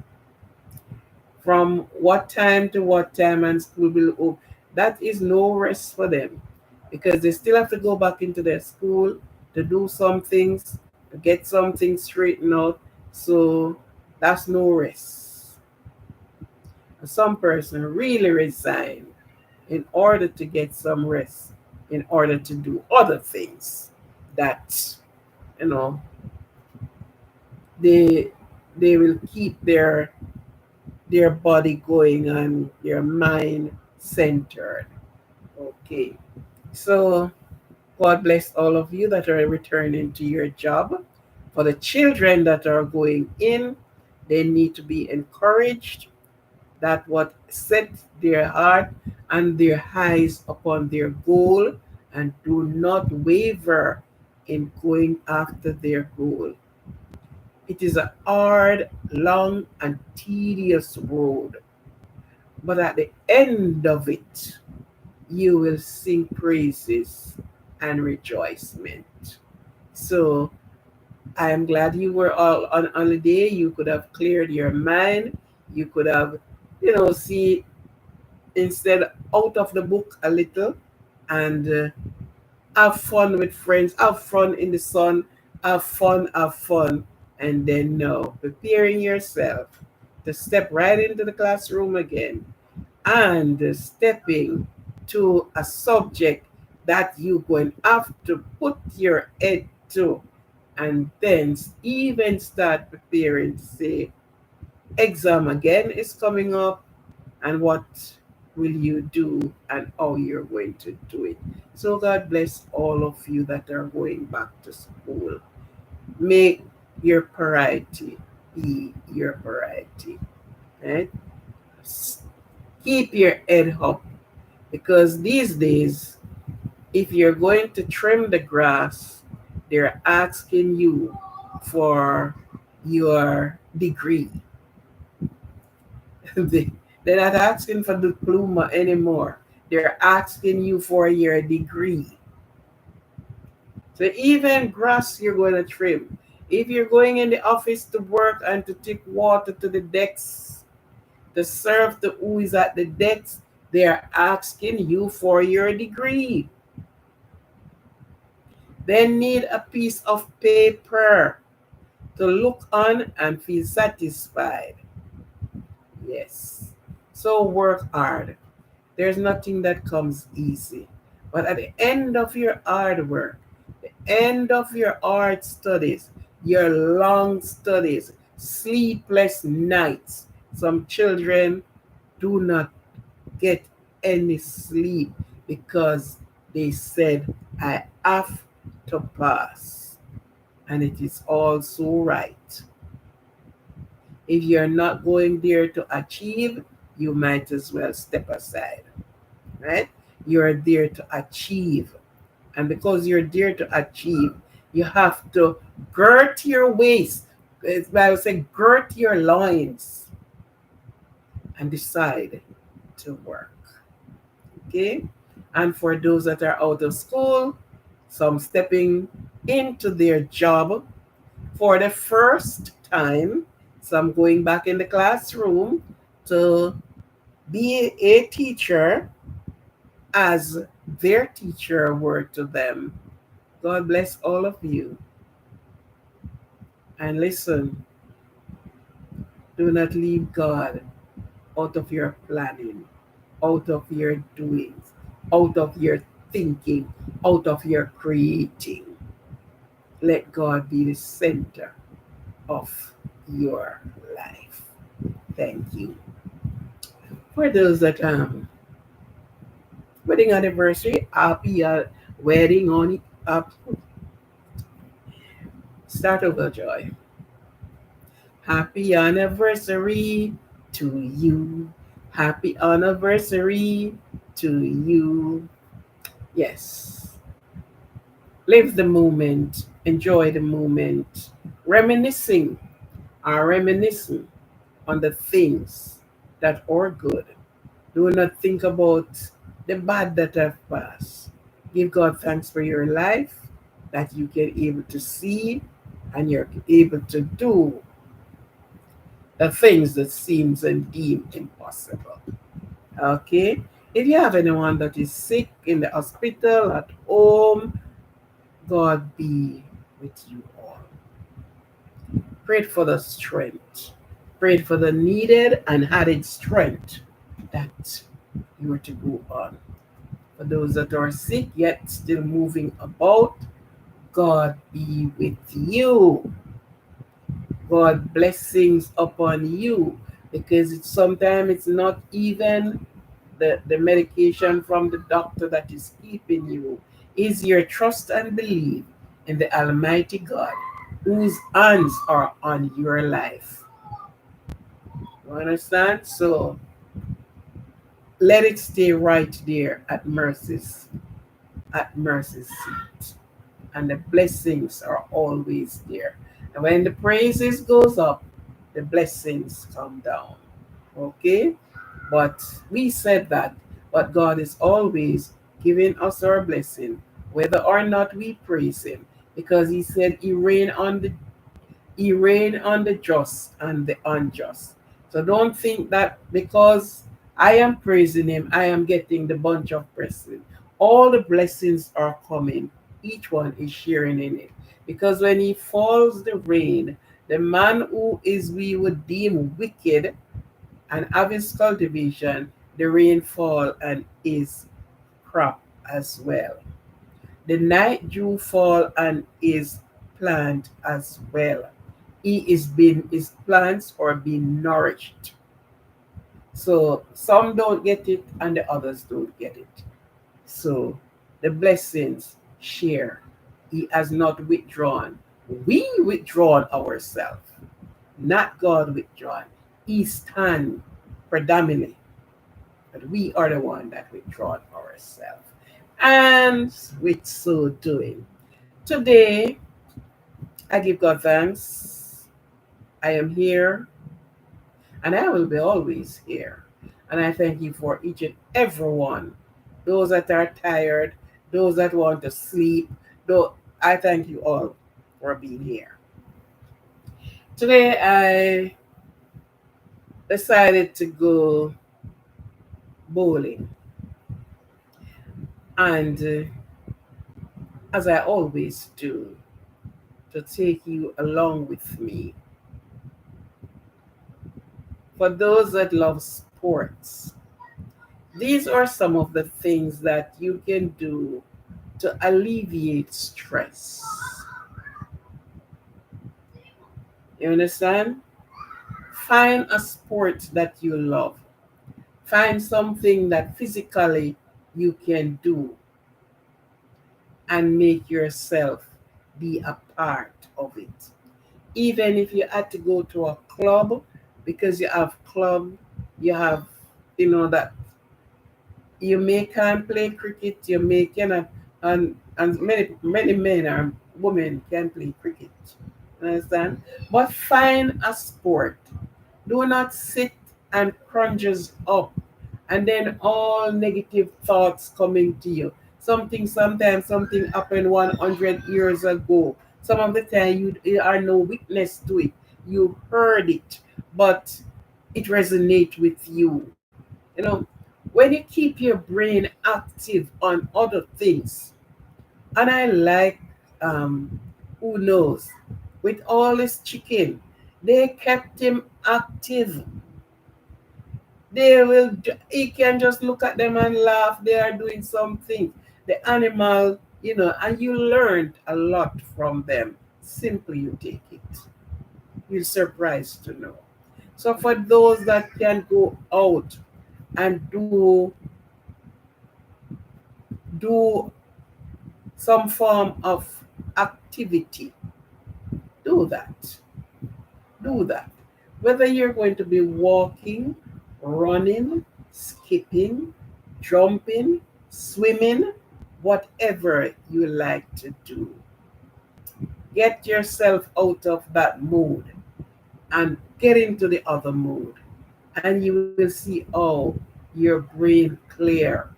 From what time to what time and school will open, that is no rest for them, because they still have to go back into their school to do some things, to get something straightened out. So that's no rest. Some person really resign in order to get some rest, in order to do other things that, you know, they they will keep their body going and their mind centered. Okay. So God bless all of you that are returning to your job. For the children that are going in, they need to be encouraged that what set their heart and their eyes upon their goal, and do not waver in going after their goal. It is a hard, long, and tedious road, but at the end of it, you will sing praises and rejoicement. So I am glad you were all on holiday. You could have cleared your mind. You could have, see instead out of the book a little and have fun with friends, have fun in the sun, have fun, and then now preparing yourself to step right into the classroom again and stepping to a subject that you're going to have to put your head to and then even start preparing to say exam again is coming up and what will you do and how you're going to do it. So God bless all of you that are going back to school. Make your priority be your priority. Right? Keep your head up because these days, if you're going to trim the grass, they're asking you for your degree. They're not asking for the diploma anymore. They're asking you for your degree. So even grass you're going to trim. If you're going in the office to work and to take water to the decks, to serve the who is at the decks, they're asking you for your degree. They need a piece of paper to look on and feel satisfied. Yes. So work hard. There's nothing that comes easy. But at the end of your hard work, the end of your hard studies, your long studies, sleepless nights, some children do not get any sleep because they said, I have to pass. And it is also right. If you're not going there to achieve, you might as well step aside, right? You're there to achieve. And because you're there to achieve, you have to girt your waist. It's Bible saying, girt your loins and decide to work. Okay? And for those that are out of school, some stepping into their job for the first time, some going back in the classroom to be a teacher as their teacher were to them. God bless all of you. And listen, do not leave God out of your planning, out of your doings, out of your thinking, out of your creating. Let God be the center of your life. Thank you. For those that wedding anniversary, happy wedding on up. Start over, Joy. Happy anniversary to you. Happy anniversary to you. Yes. Live the moment. Enjoy the moment. Reminiscing reminiscing on the things that are good. Do not think about the bad that have passed. Give God thanks for your life that you get able to see and you're able to do the things that seems and deem impossible. Okay? If you have anyone that is sick in the hospital, at home, God be with you all. Pray for the strength. Pray for the needed and added strength that you are to go on. For those that are sick yet still moving about, God be with you. God blessings upon you because sometimes it's not even the medication from the doctor that is keeping you. Is your trust and belief in the Almighty God whose hands are on your life. You understand? So let it stay right there at mercy's seat. And the blessings are always there. And when the praises goes up, the blessings come down. Okay? But we said that, but God is always giving us our blessing, whether or not we praise Him. because he said he reign on the just and the unjust. So don't think that because I am praising him, I am getting the bunch of blessings. All the blessings are coming. Each one is sharing in it. Because when he falls the rain, the man who is we would deem wicked and have his cultivation, the rain fall and his crop as well. The night dew fall and his plant as well. He is being his plants are being nourished. So some don't get it and the others don't get it. So the blessings share. He has not withdrawn. We withdrawn ourselves, not God withdrawn. He stand predominantly, but we are the one that withdrawn ourselves. And with so doing, today I give God thanks. I am here and I will be always here. And I thank you for each and every one. Those that are tired, those that want to sleep, though I thank you all for being here. Today I decided to go bowling. And as I always do, to take you along with me. For those that love sports, these are some of the things that you can do to alleviate stress. You understand? Find a sport that you love. Find something that physically you can do and make yourself be a part of it. Even if you had to go to a club, because you have club, you have, that you may can play cricket, you may cannot, and many men or women can play cricket. Understand? But find a sport. Do not sit and crunches up and then all negative thoughts coming to you. Sometimes something happened 100 years ago. Some of the time you are no witness to it. You heard it, but it resonates with you. You know, when you keep your brain active on other things, and I like, um, who knows, with all this chicken, they kept him active. He can just look at them and laugh. They are doing something. The animal, and you learned a lot from them. Simply you take it. You're surprised to know. So for those that can go out and do some form of activity, do that. Do that. Whether you're going to be walking, running, skipping, jumping, swimming, whatever you like to do. Get yourself out of that mood and get into the other mood. And you will see, oh, your brain clear.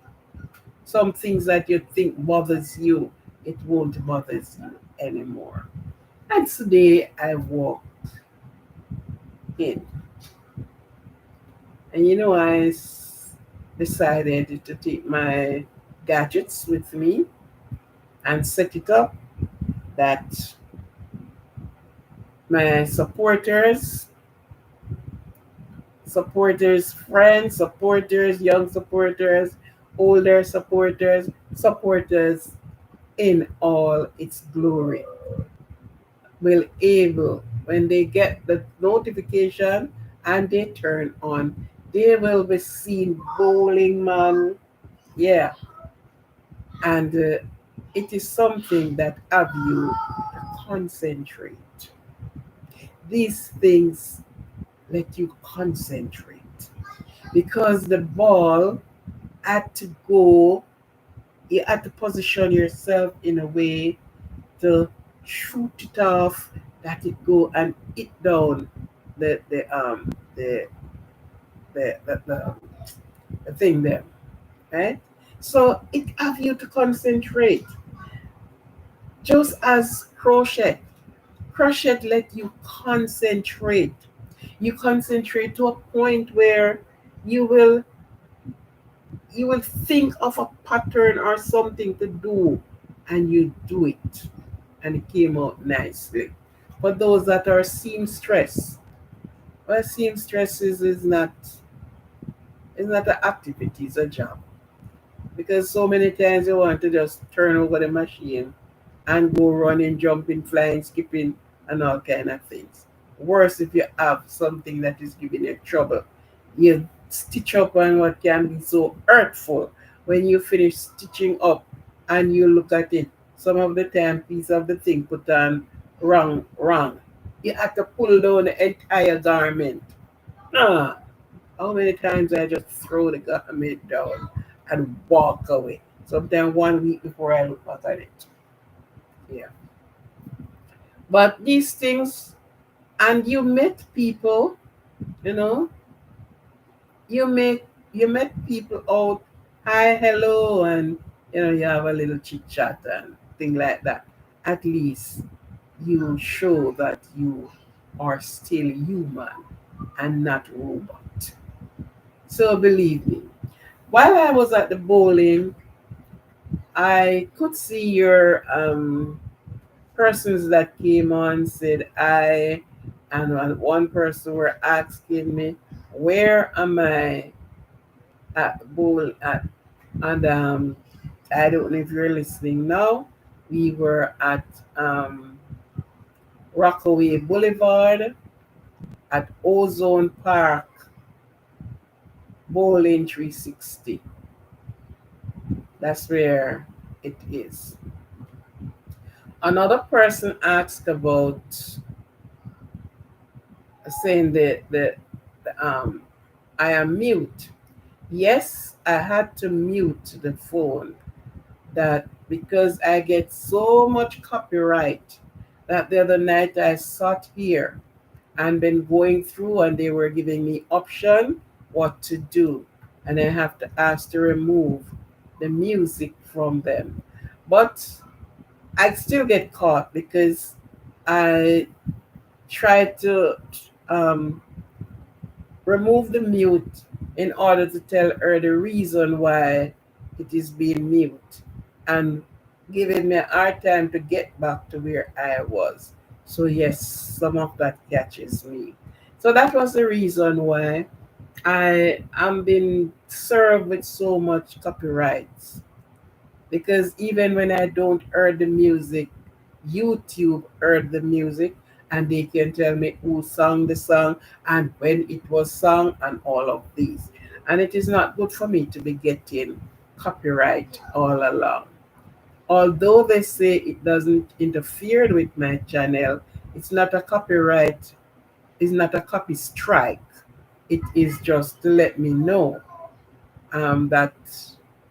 Some things that you think bothers you, it won't bother you anymore. And today I walked in. And decided to take my gadgets with me and set it up that my supporters, friends, supporters, young supporters, older supporters in all its glory will able, when they get the notification and they turn on, they will be seen bowling, man. Yeah, and it is something that have you to concentrate. These things let you concentrate because the ball had to go. You had to position yourself in a way to shoot it off, that it go and hit down the the um the the the, the, the thing there, right? So it have you to concentrate. Just as crochet let you concentrate. You concentrate to a point where you will you will think of a pattern or something to do, and you do it, and it came out nicely. For those that are seamstress, well, seamstress is not an activity, it's a job. Because so many times you want to just turn over the machine and go running, jumping, flying, skipping, and all kind of things. Worse if you have something that is giving you trouble. You stitch up on what can be so hurtful when you finish stitching up and you look at it. Some of the time, piece of the thing put on wrong. You have to pull down the entire garment. Ah, how many times I just throw the garment down and walk away? Sometimes 1 week before I look back at it. Yeah. But these things, and you met people, you know, you make you met people out, hi, hello, and you have a little chit chat and thing like that. At least you show that you are still human and not robot. So believe me, while I was at the bowling, I could see your persons that came on said I, and one person were asking me, where am I at bowl at? And I don't know if you're listening now. We were at Rockaway Boulevard at Ozone Park Bowling 360. That's where it is. Another person asked about saying that I am mute. Yes, I had to mute the phone that because I get so much copyright that the other night I sat here and been going through and they were giving me option what to do, and I have to ask to remove the music from them. But I still get caught because I try to um, remove the mute in order to tell her the reason why it is being mute and giving me a hard time to get back to where I was. So, yes, some of that catches me. So, that was the reason why I am being served with so much copyrights, because even when I don't hear the music, YouTube heard the music and they can tell me who sang the song and when it was sung and all of these. And it is not good for me to be getting copyright all along. Although they say it doesn't interfere with my channel, it's not a copyright, it's not a copy strike. It is just to let me know that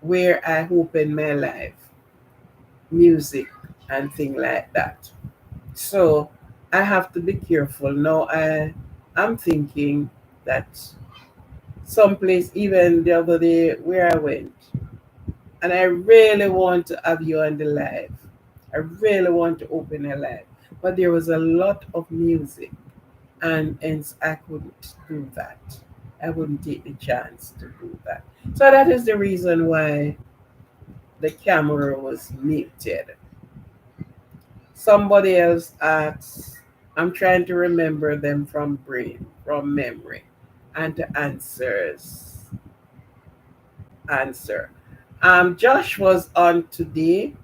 where I open my life music and thing like that. So I have to be careful. Now I'm thinking that someplace, even the other day where I went, and I really want to have you on the live. I really want to open a live. But there was a lot of music, and hence I couldn't do that. I wouldn't take the chance to do that. So that is the reason why the camera was muted. Somebody else asks, I'm trying to remember them from brain, from memory, and to answer. Josh was on today,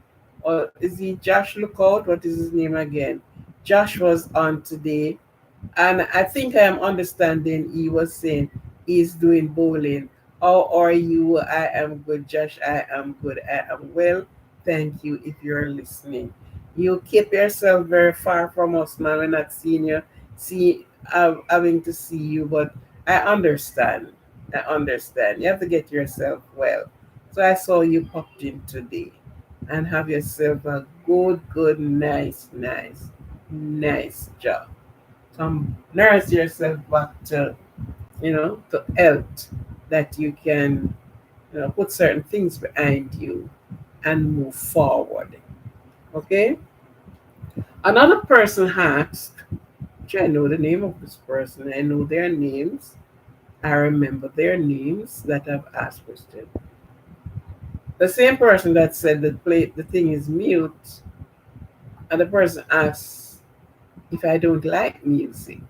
or is he Josh Lookout? What is his name again? Josh was on today, and I think I am understanding he was saying he's doing bowling. How are you? I am good, Josh. I am good. I am well. Thank you if you're listening. You keep yourself very far from us, man. We're not seeing you, having to see you, but I understand. I understand. You have to get yourself well. So I saw you popped in today, and have yourself a good, nice job. Nurse yourself back to health, that you can put certain things behind you and move forward. Okay. Another person asked, which I know the name of this person, I know their names, I remember their names that I've asked questions. The same person that said the thing is mute, and the person asks if I don't like music.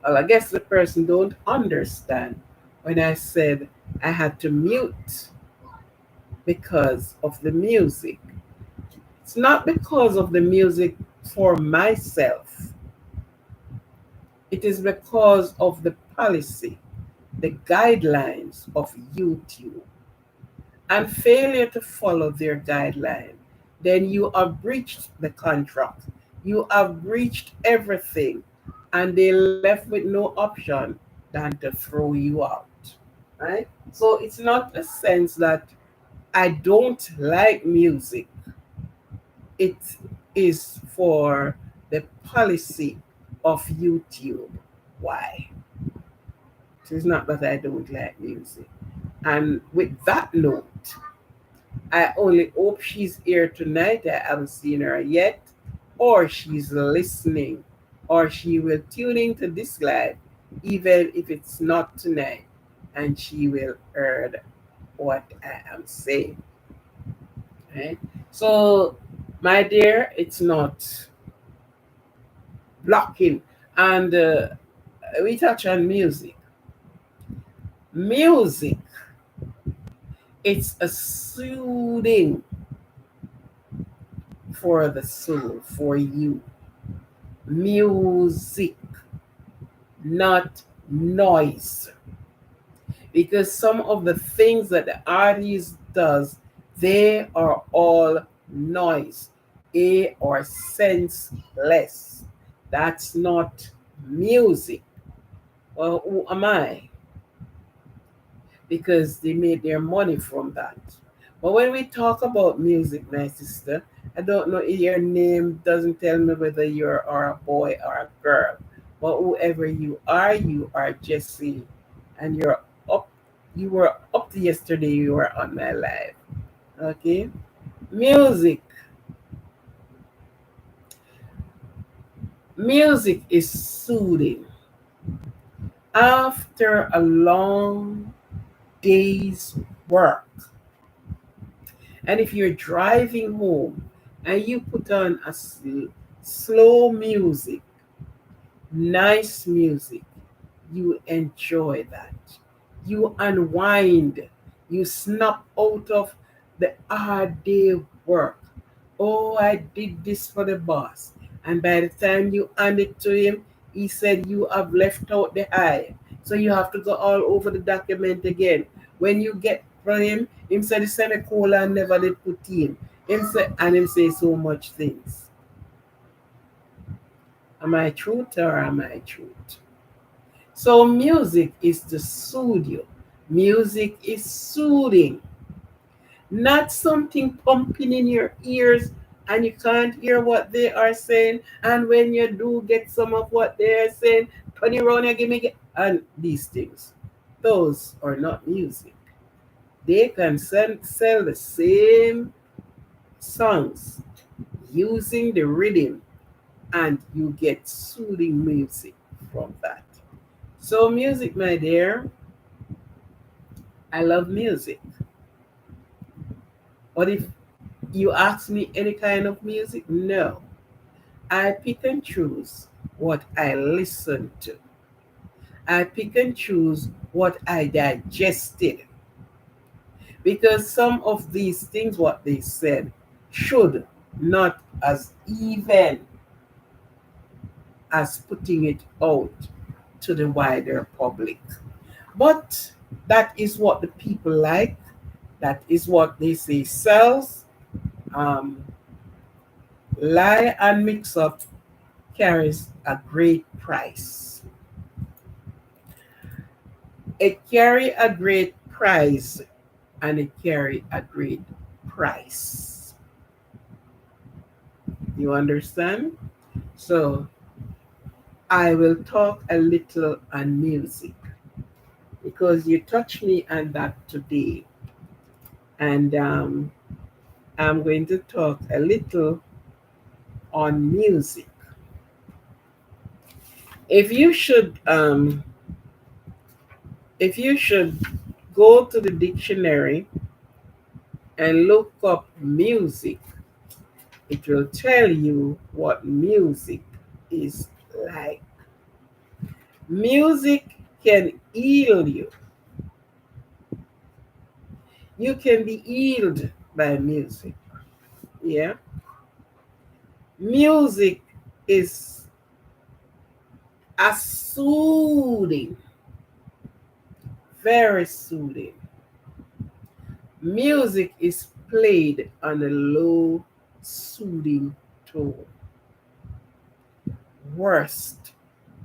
Well, I guess the person don't understand when I said I had to mute because of the music. It's not because of the music for myself. It is because of the policy, the guidelines of YouTube, and failure to follow their guideline. Then you have breached the contract. You have breached everything, and they left with no option than to throw you out. Right? So it's not a sense that I don't like music. It is for the policy of YouTube. Why? So it's not that I don't like music. And with that note, I only hope she's here tonight. I haven't seen her yet, or she's listening, or she will tune into this live, even if it's not tonight, and she will hear what I am saying. Right? So, my dear, it's not blocking. And we touch on music. Music, it's a soothing for the soul, for you. Music, not noise. Because some of the things that the artist does, they are all noise, or senseless. That's not music. Well, who am I? Because they made their money from that. But when we talk about music, my sister, I don't know if your name doesn't tell me whether you're a boy or a girl. But whoever you are Jesse, and up. You were up to yesterday. You were on my live. Okay, music. Music is soothing after a long day's work. And if you're driving home and you put on a slow music, nice music, you enjoy that. You unwind. You snap out of the hard day work. Oh, I did this for the boss. And by the time you hand it to him, he said you have left out the I. So you have to go all over the document again. When you get from him said the semicolon never did put in. Him say so much things. Am I truth or am I truth? So music is to soothe you. Music is soothing, not something pumping in your ears and you can't hear what they are saying. And when you do get some of what they are saying, turn around and give me and these things. Those are not music. They can sell the same songs using the rhythm, and you get soothing music from that. So, music, my dear, I love music. But if you ask me any kind of music, no. I pick and choose what I listen to. I pick and choose what I digested. Because some of these things, what they said, should not as even as putting it out to the wider public. But that is what the people like. That is what they say sells. Um, lie and mix up carries a great price. It carry a great price and it carry a great price. You understand? So I will talk a little on music because you touched me on that today. And I'm going to talk a little on music. If you should if you should go to the dictionary and look up music, it will tell you what music is like. Music can heal you. You can be healed by music. Yeah. Music is a soothing, very soothing. Music is played on a low, soothing tone. Worst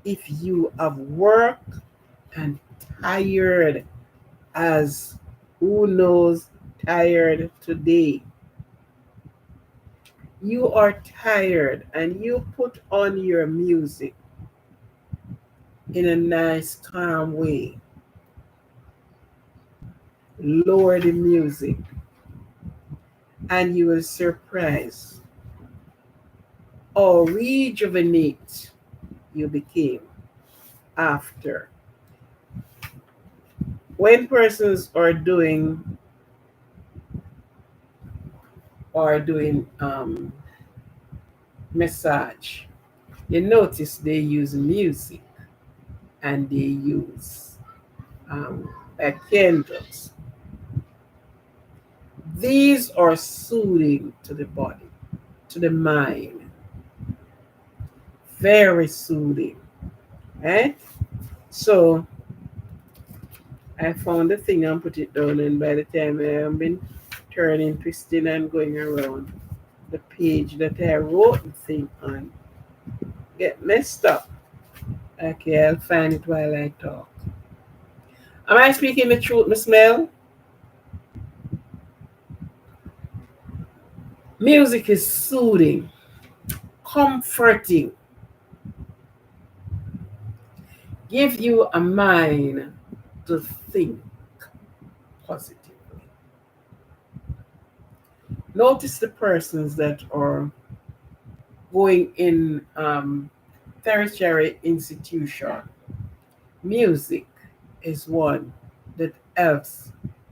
if you have worked and tired as who knows tired today. You are tired and you put on your music in a nice, calm way. Lower the music, and you will surprise how rejuvenate you became after. When persons are doing massage, you notice they use music and they use candles. These are soothing to the body, to the mind, very soothing, right? So I found the thing and put it down, and by the time I have been turning, twisting, and going around the page that I wrote the thing on, get messed up. Okay, I'll find it while I talk. Am I speaking the truth, Miss Mel? Music is soothing, comforting, give you a mind to think positively. Notice the persons that are going in tertiary institution. Music is one that helps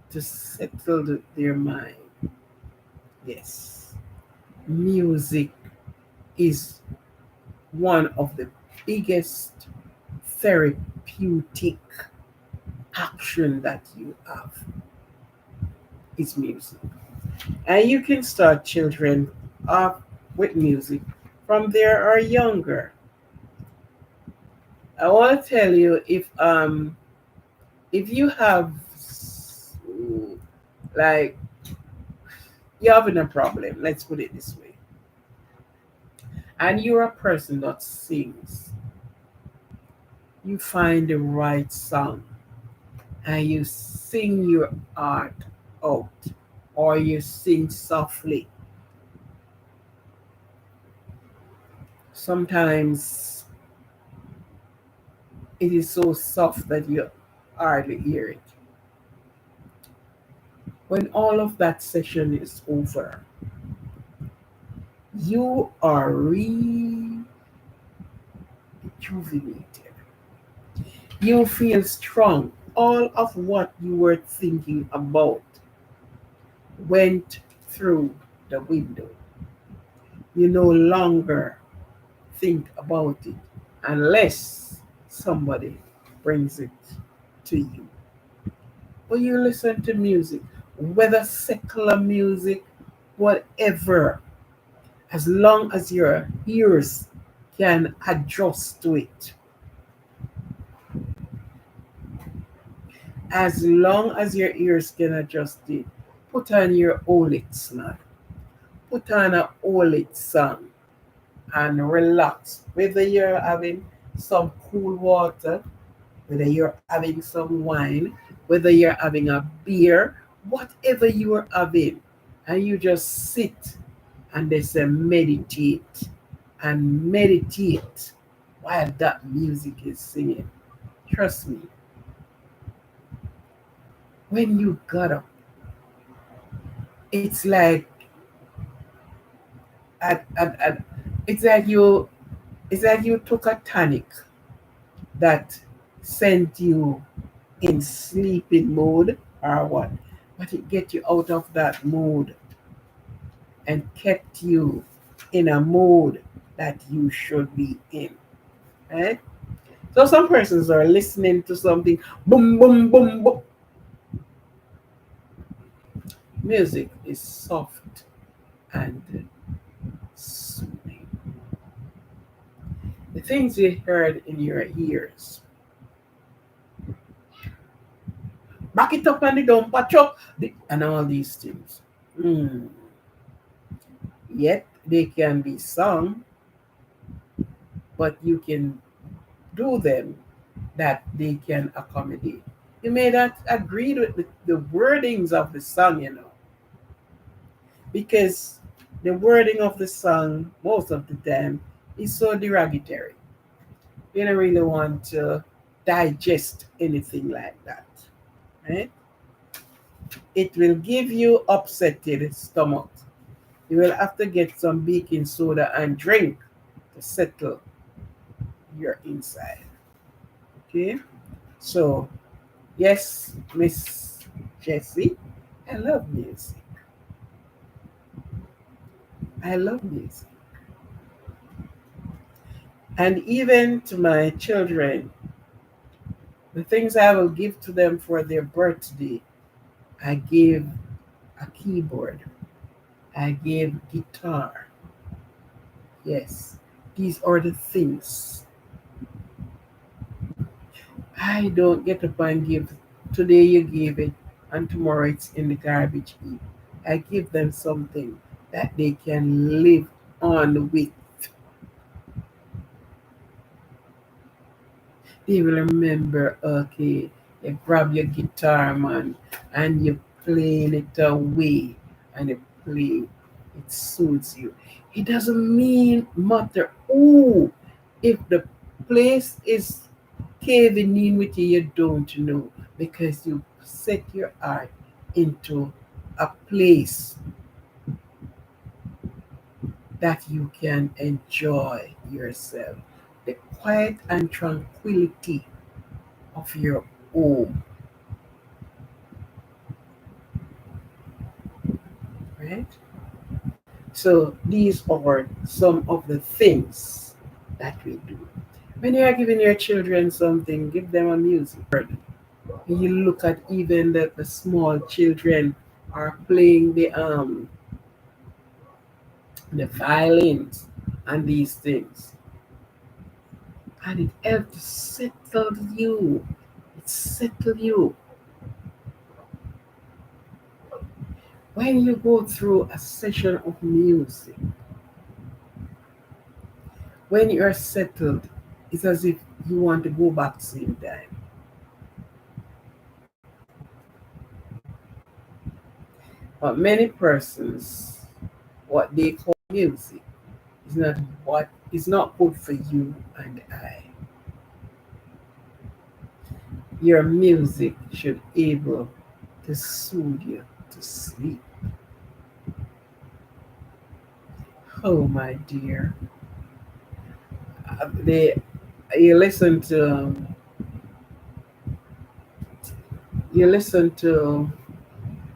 to settle their mind. Yes, music is one of the biggest therapeutic action that you have is music. And you can start children off with music from there or younger. I want to tell you if you have like you're having a problem, let's put it this way, and you're a person that sings, you find the right song and you sing your art out, or you sing softly. Sometimes it is so soft that you hardly hear it. When all of that session is over, you are rejuvenated. You feel strong. All of what you were thinking about went through the window. You no longer think about it unless somebody brings it to you. But you listen to music, whether secular music, whatever, as long as your ears can adjust to it, as long as your ears can adjust it, put on your Olix, man. Put on a Olix song and relax. Whether you're having some cool water, whether you're having some wine, whether you're having a beer, whatever you are having, and you just sit and they say meditate and meditate while that music is singing. Trust me, when you got up, it's like It's like you took a tonic that sent you in sleeping mode or what, but it get you out of that mood and kept you in a mode that you should be in, right? So some persons are listening to something, boom, boom, boom, boom. Music is soft and soothing. The things you heard in your ears, back it up and the down, patch up, and all these things. Mm. Yet they can be sung, but you can do them that they can accommodate. You may not agree with the wordings of the song, because the wording of the song most of the time is so derogatory. You don't really want to digest anything like that, right? It will give you upsetted stomach. You will have to get some baking soda and drink to settle your inside. Okay? So, yes, Miss Jessie, I love music. I love music. And even to my children, the things I will give to them for their birthday, I gave a keyboard, I gave guitar. Yes, these are the things. I don't get up and give. Today you gave it, and tomorrow it's in the garbage heap. I give them something that they can live on with. They will remember, okay, you grab your guitar, man, and you playing it away, and you play, it suits you. It doesn't mean matter. Oh, if the place is caving in with you, you don't know because you set your heart into a place that you can enjoy yourself. The quiet and tranquility of your home, right? So these are some of the things that we do. When you are giving your children something, give them a music. You look at even the small children are playing the violins and these things. And it helps to settle you. It settle you. When you go through a session of music, when you are settled, it's as if you want to go back same time. But many persons, what they call music is not what is not good for you and I. Your music should able to soothe you to sleep. Oh my dear. They you listen to you listen to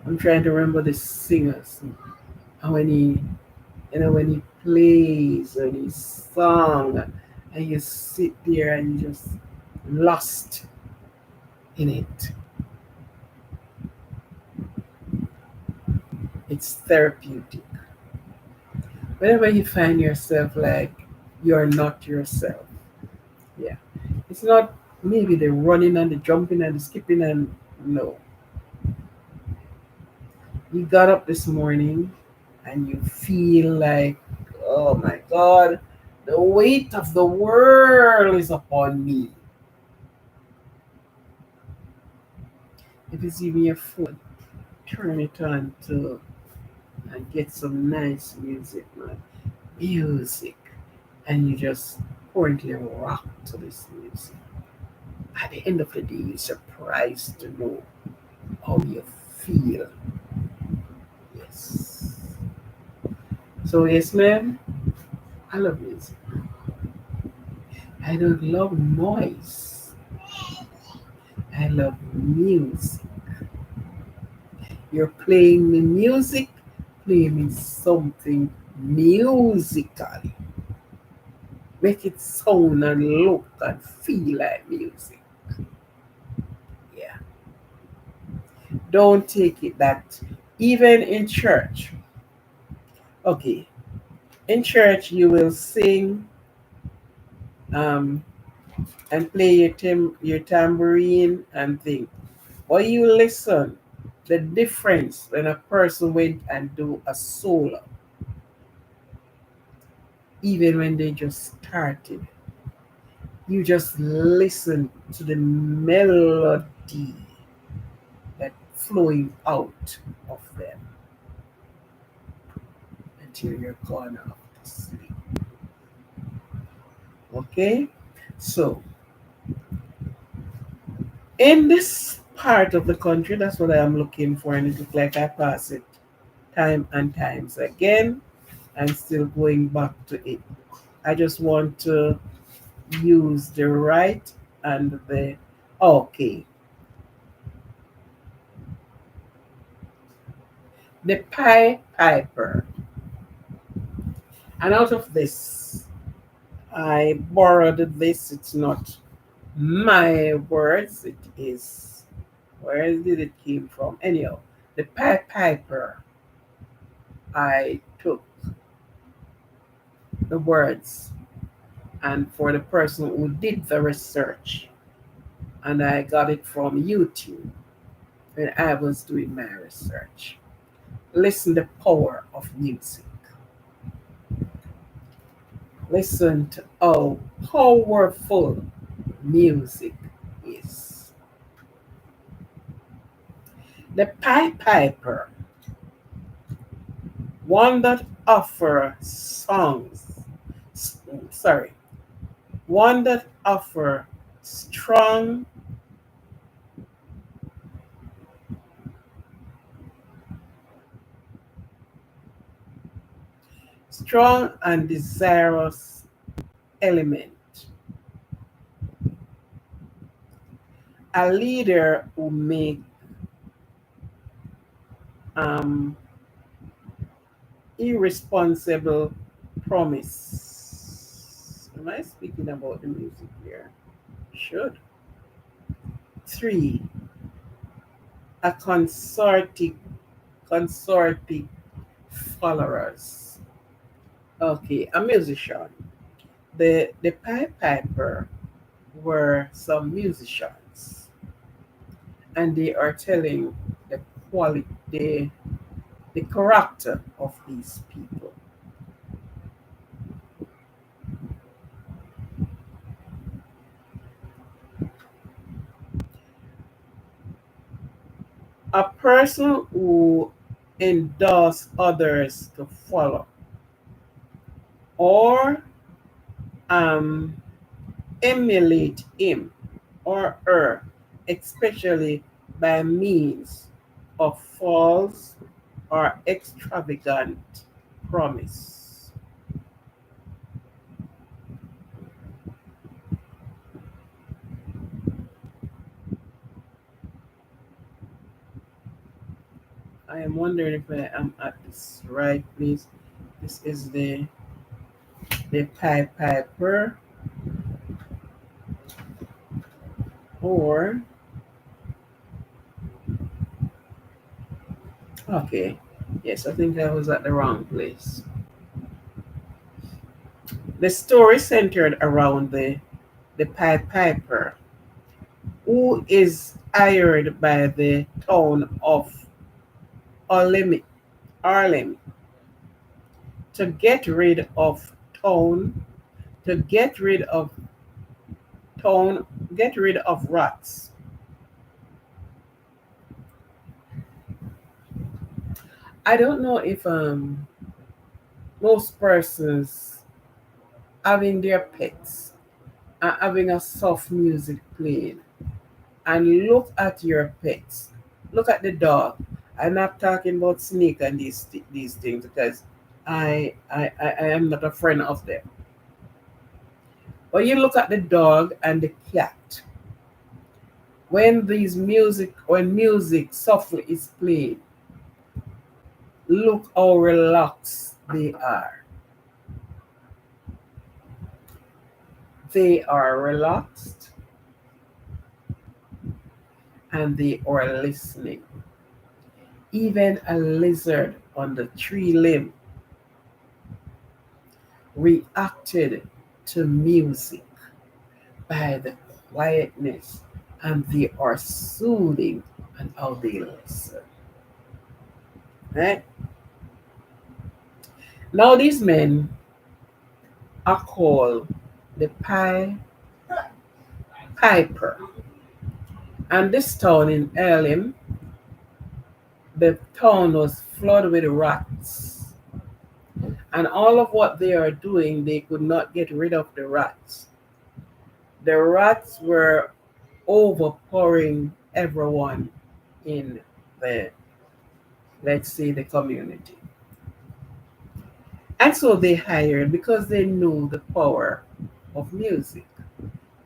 I'm trying to remember the singers and when he plays and he sung and you sit there and you just lost in it. It's therapeutic. Whenever you find yourself like you're not yourself, yeah. It's not maybe the running and the jumping and the skipping and no. You got up this morning and you feel like, oh my God, the weight of the world is upon me. If it's even your phone, turn it on to and get some nice music, man. Music. And you just currently rock to this music. At the end of the day, you're surprised to know how you feel. Yes. So, yes, ma'am, I love music. I don't love noise. I love music. You're playing me music, play me something musical. Make it sound and look and feel like music. Yeah. Don't take it that even in church, okay, in church you will sing um, and play your tambourine and thing. Or you listen the difference when a person went and do a solo, even when they just started. You just listen to the melody that flowing out of them until you're gone off to sleep. Okay? So, in this part of the country, that's what I am looking for, and it looks like I pass it time and times again. I'm still going back to it. I just want to use the right and the okay. The Pie Piper. And out of this, I borrowed this. It's not my words. It is, where did it came from? Anyhow, the Pie Piper. I took the words, and for the person who did the research, and I got it from YouTube when I was doing my research. Listen the power of music. Listen to how powerful music is. The Pied Piper, one that offer songs, sorry, one that offer strong, strong and desirous element. A leader who make um, irresponsible promise. Am I speaking about the music here? Should. Three, a consortic followers. Okay, a musician. The Pied Piper were some musicians, and they are telling the quality, the character of these people. A person who endorse others to follow, or um, emulate him or her, especially by means of false or extravagant promise. I am wondering if I am at this right place. This is the Pied Piper, or okay, yes, I think I was at the wrong place. The story centered around the Pied Piper, who is hired by the town of Harlem, Harlem to get rid of town, to town, get rid of rats. I don't know if most persons having their pets and having a soft music playing, and look at your pets. Look at the dog. I'm not talking about snake and these things because I am not a friend of them. But you look at the dog and the cat. When music softly is played, look how relaxed they are. They are relaxed and they are listening. Even a lizard on the tree limb reacted to music by the quietness, and they are soothing and how they listen. Right? Now these men are called the Piper. And this town in Elim, the town was flooded with rats. And all of what they are doing, they could not get rid of the rats. The rats were overpowering everyone in the, let's say, the community. And so they hired because they knew the power of music.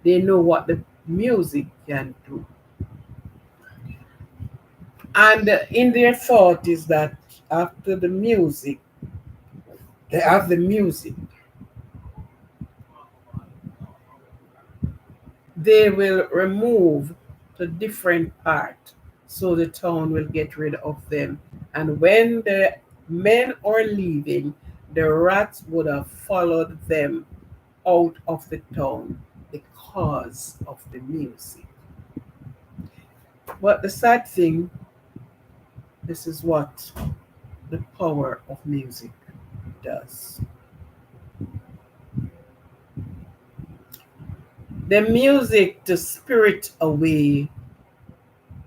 They know what the music can do. And in their thought is that after the music, they have the music, they will remove the different part so the town will get rid of them. And when the men are leaving, the rats would have followed them out of the town because of the music. But the sad thing, this is what the power of music does. The music to spirit away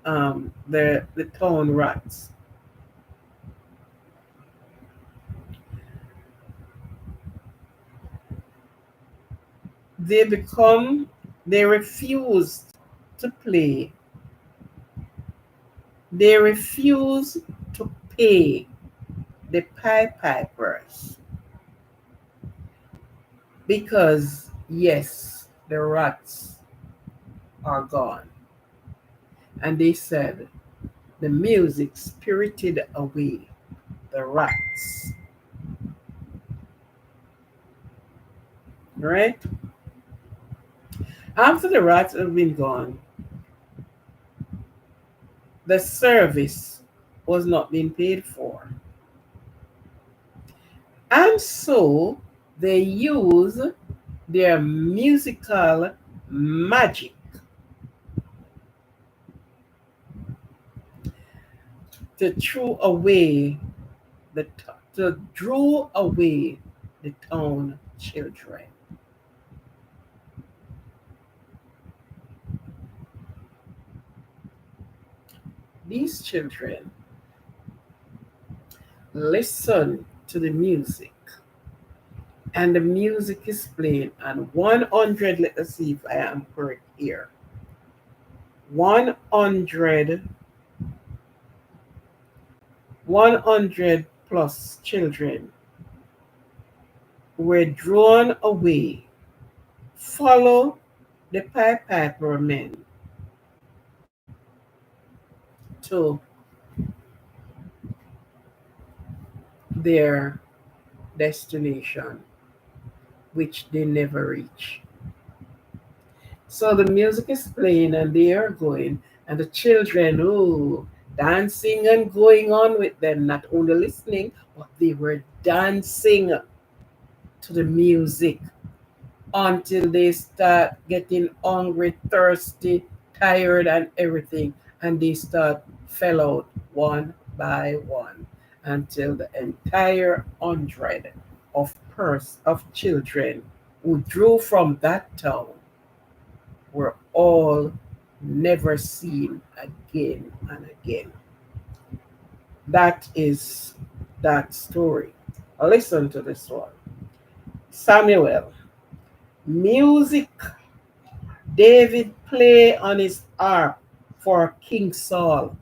the town rats. They become, they refuse to play, they refuse to pay the Pied Pipers because, yes, the rats are gone. And they said the music spirited away the rats. Right? After the rats have been gone, the service was not being paid for. And so they use their musical magic to throw away to draw away the town children. These children listen to the music, and the music is playing, and 100, let us see if I am correct here. 100, 100 plus children were drawn away, follow the Pied Piper men to their destination, which they never reach. So the music is playing and they are going, and the children, oh, dancing and going on with them, not only listening, but they were dancing to the music until they start getting hungry, thirsty, tired, and everything. And they start fell out one by one until the entire 100 of children who drew from that town were all never seen again and again. That is that story. Listen to this one. Samuel, music David play on his harp for King Saul.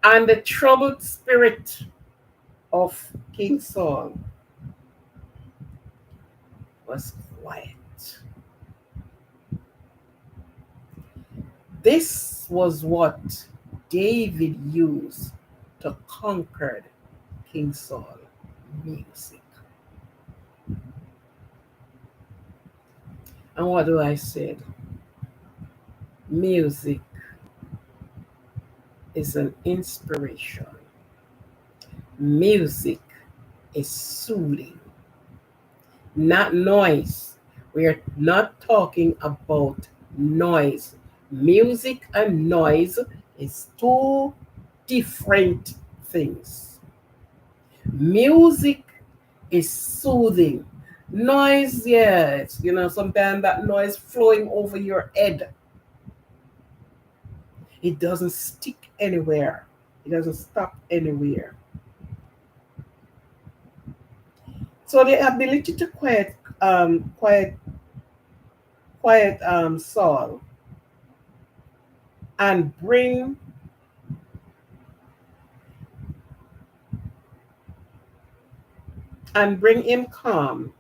And the troubled spirit of King Saul was quiet. This was what David used to conquer King Saul. Music. And what do I say? Music is an inspiration. Music is soothing, not noise. We are not talking about noise. Music and noise is two different things. Music is soothing. Noise, yes, sometimes that noise flowing over your head. It doesn't stick anywhere. It doesn't stop anywhere. So the ability to quiet Saul and bring him calm,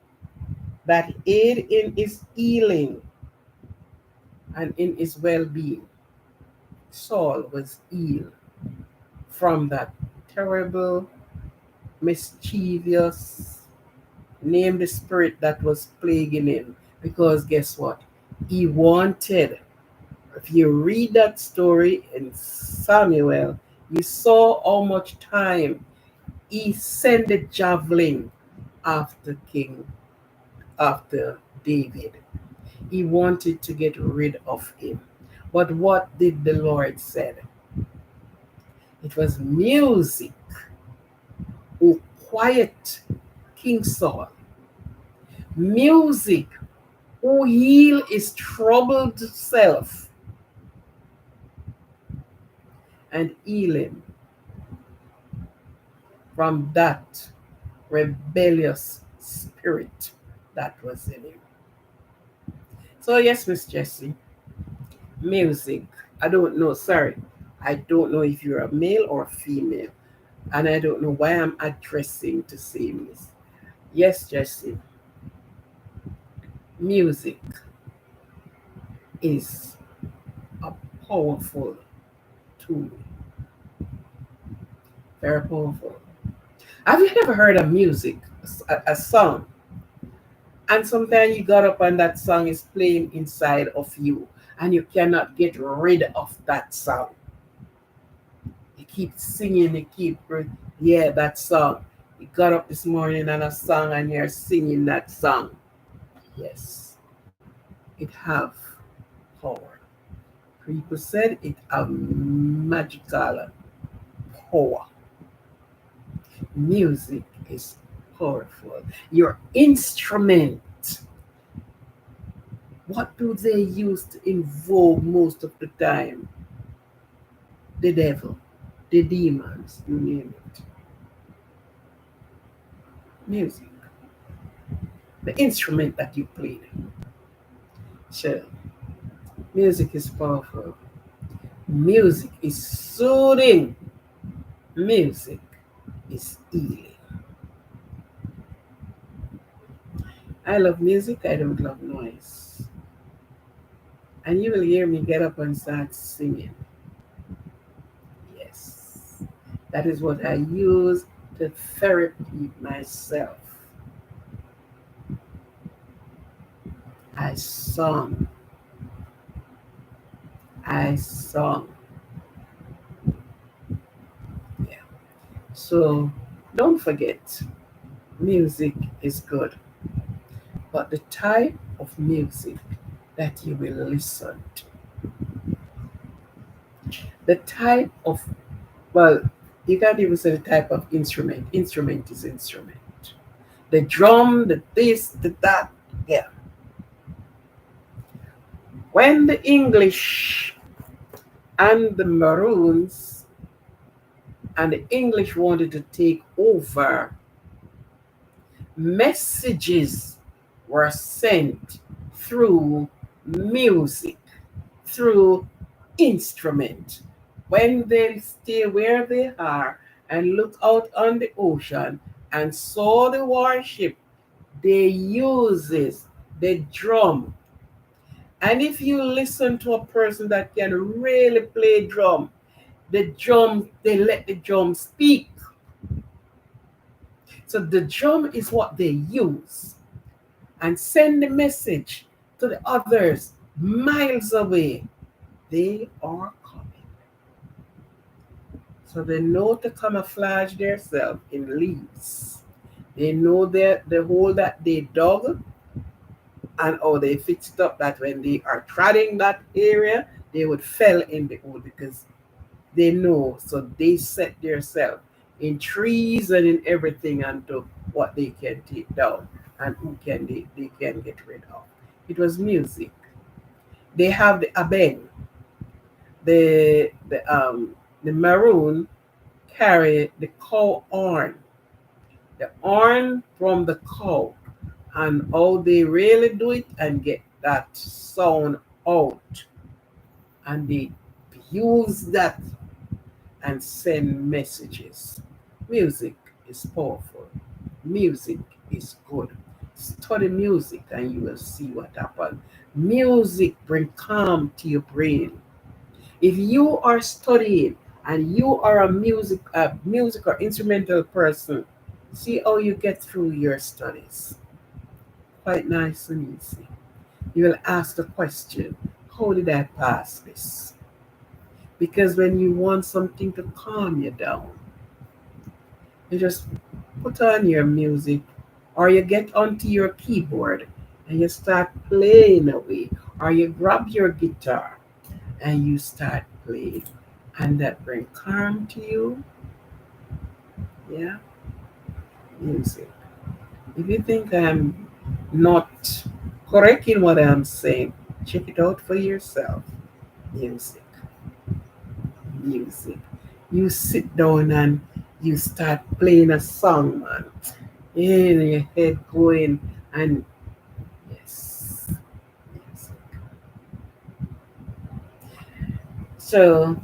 that aid in his healing and in his well-being. Saul was healed from that terrible, mischievous, name the spirit that was plaguing him. Because guess what? He wanted, if you read that story in Samuel, you saw how much time he sent the javelin after David. He wanted to get rid of him. But what did the Lord said? It was music who quiet King Saul. Music who heal his troubled self and heal him from that rebellious spirit that was in him. So yes, Miss Jessie, music. I don't know, sorry. I don't know if you're a male or a female. And I don't know why I'm addressing to say Miss. Yes, Jessie. Music is a powerful tool. Very powerful. Have you ever heard of music, a song? And sometimes you got up and that song is playing inside of you and you cannot get rid of that song. You keep singing, yeah, that song. You got up this morning and a song and you're singing that song. Yes, it have power. People said it have magical power. Music is powerful. Your instrument, what do they use to invoke most of the time? The devil, the demons, you name it. Music, the instrument that you play. So, music is powerful. Music is soothing. Music is healing. I love music, I don't love noise. And you will hear me get up and start singing. Yes. That is what I use to therapy myself. I sung. I sung. Yeah. So don't forget, music is good. But the type of music that you will listen to, the type of, well, you can't even say the type of instrument. Instrument is instrument. The drum, the this, the that, yeah. When the English and the Maroons and the English wanted to take over, messages were sent through music, through instrument. when they stay where they are and look out on the ocean and saw the warship, they uses the drum. And if you listen to a person that can really play drum, the drum, they let the drum speak. So the drum is what they use and send the message to the others miles away. They are coming. So they know to camouflage themselves in leaves. They know that the hole that they dug and how they fixed up that when they are treading that area, they would fell in the hole because they know. So they set themselves in trees and in everything unto what they can take down and who can they can get rid of. It was music. They have the abeng, the maroon carry the cow horn, the horn from the cow, and how they really do it and get that sound out, and they use that and send messages. Music is powerful. Music is good. Study music and you will see what happens. Music bring calm to your brain. If you are studying and you are a music or instrumental person, see how you get through your studies. Quite nice and easy. You will ask the question, how did I pass this? Because when you want something to calm you down, you just put on your music or you get onto your keyboard and you start playing away, or you grab your guitar and you start playing, and that bring calm to you. Yeah, music. If you think I'm not correct in what I'm saying, check it out for yourself. Music, music. You sit down and you start playing a song, man. In your head going, and yes, music. So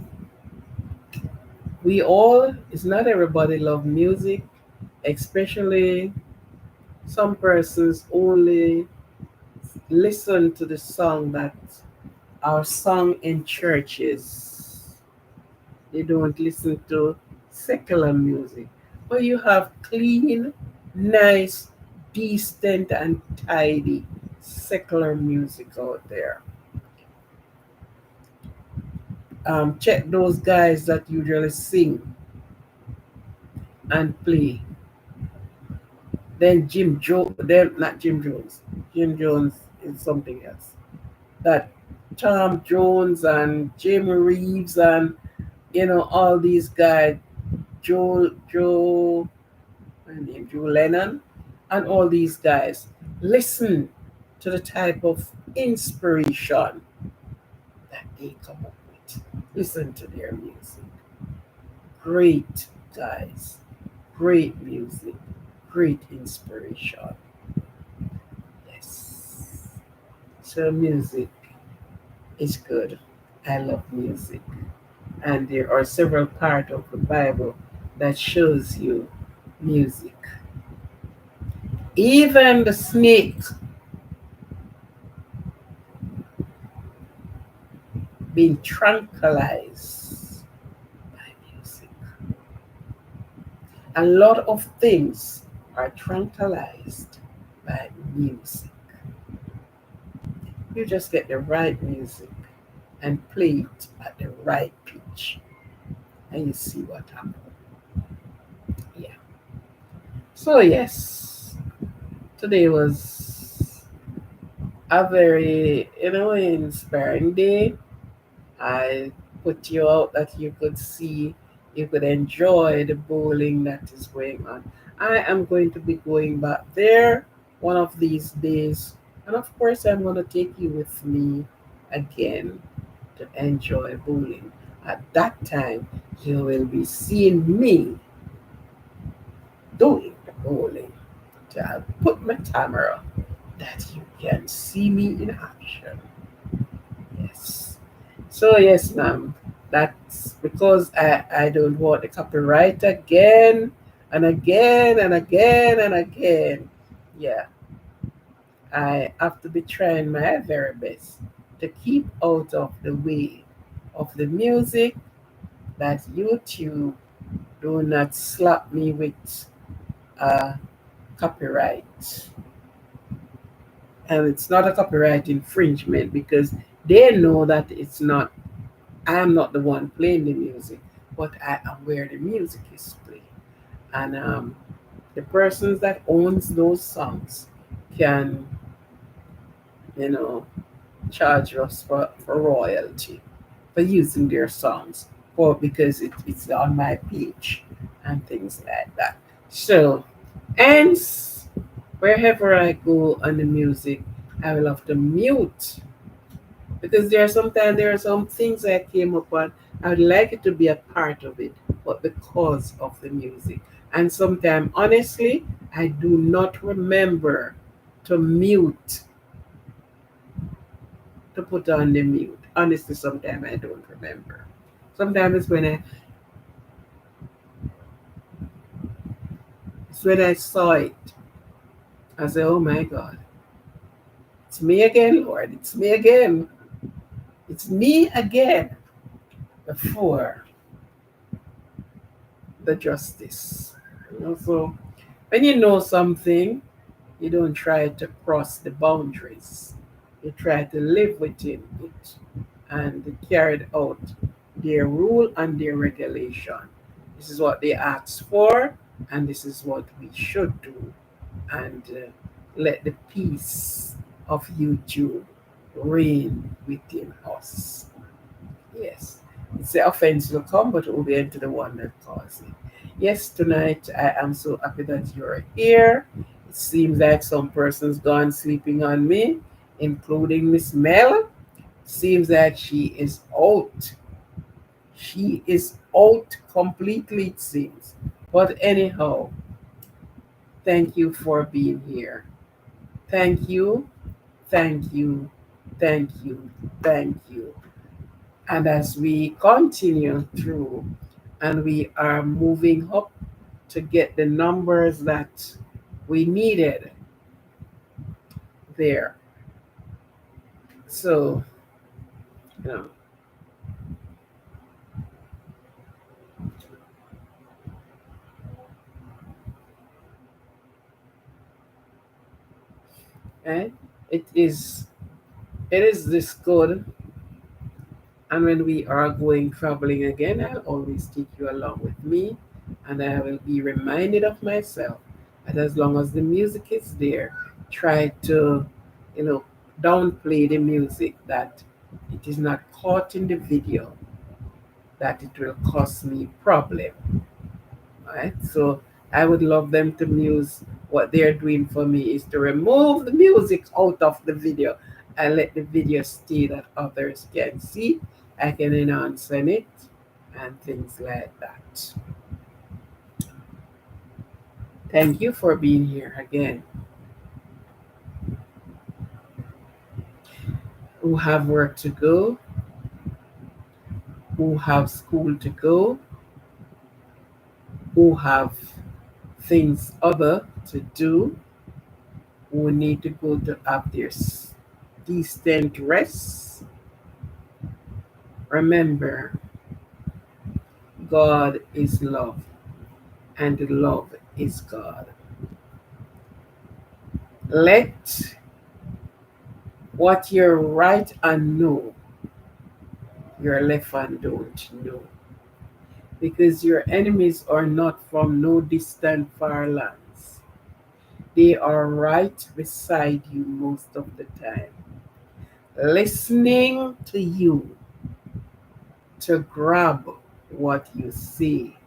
we all, it's not everybody love music, especially some persons only listen to the song that are sung in churches. They don't listen to secular music. But you have clean, nice, decent, and tidy secular music out there. Check those guys that usually sing and play. Then then not Jim Jones. Jim Jones is something else. That Tom Jones and Jamie Reeves and all these guys, Joe, my name Joe Lennon, and all these guys. Listen to the type of inspiration that they come up with. Listen to their music. Great guys, great music, great inspiration. Yes. So music is good. I love music. And there are several parts of the Bible that shows you music. Even the snake being tranquilized by music. A lot of things are tranquilized by music. You just get the right music and play it at the right pitch, and you see what happens. Yeah. So yes, today was a very inspiring day. I put you out that you could see, you could enjoy the bowling that is going on. I am going to be going back there one of these days, and of course, I'm going to take you with me again to enjoy bowling. At that time, you will be seeing me doing the bowling. So I'll put my camera that you can see me in action. Yes. So yes, ma'am. That's because I don't want the copyright again and again and again and again. Yeah, I have to be trying my very best to keep out of the way of the music that YouTube do not slap me with uh, copyright. And it's not a copyright infringement because they know that it's not, I am not the one playing the music, but I am where the music is played. And the persons that owns those songs can, you know, charge us for royalty for using their songs or because it's on my page and things like that. So, and wherever I go on the music, I will have to mute because there are some things I came upon. I would like it to be a part of it, but because of the music. And sometimes, honestly, I do not remember to mute, to put on the mute. Honestly, sometimes I don't remember. Sometimes it's when I saw it. I say, oh my God, it's me again, Lord. It's me again. It's me again before the justice. So when you know something, you don't try to cross the boundaries. You try to live within it and carry out their rule and their regulation. This is what they asked for, and this is what we should do. And let the peace of YouTube reign within us. Yes. It's the offense will come, but it will be into the one that caused it. Yes, tonight I am so happy that you're here. It seems like some person's gone sleeping on me, including Miss Mel. Seems that she is out. She is out completely, it seems. But anyhow, thank you for being here. Thank you, thank you, thank you, thank you. And as we continue through and we are moving up to get the numbers that we needed there. So, you know, eh? it is it is this good. And when we are going traveling again, I'll always take you along with me, and I will be reminded of myself that as long as the music is there, try to, you know, downplay the music, that it is not caught in the video, that it will cause me problem. Right? So I would love them to muse. What they're doing for me is to remove the music out of the video and let the video stay that others can see. I can enhance on it and things like that. Thank you for being here again. Who have work to go, who have school to go, who have things other to do, who need to go to have their decent rest. Remember, God is love, and love is God. Let what you're right and know, your left and don't know. Because your enemies are not from no distant far lands. They are right beside you most of the time, listening to you to grab what you say,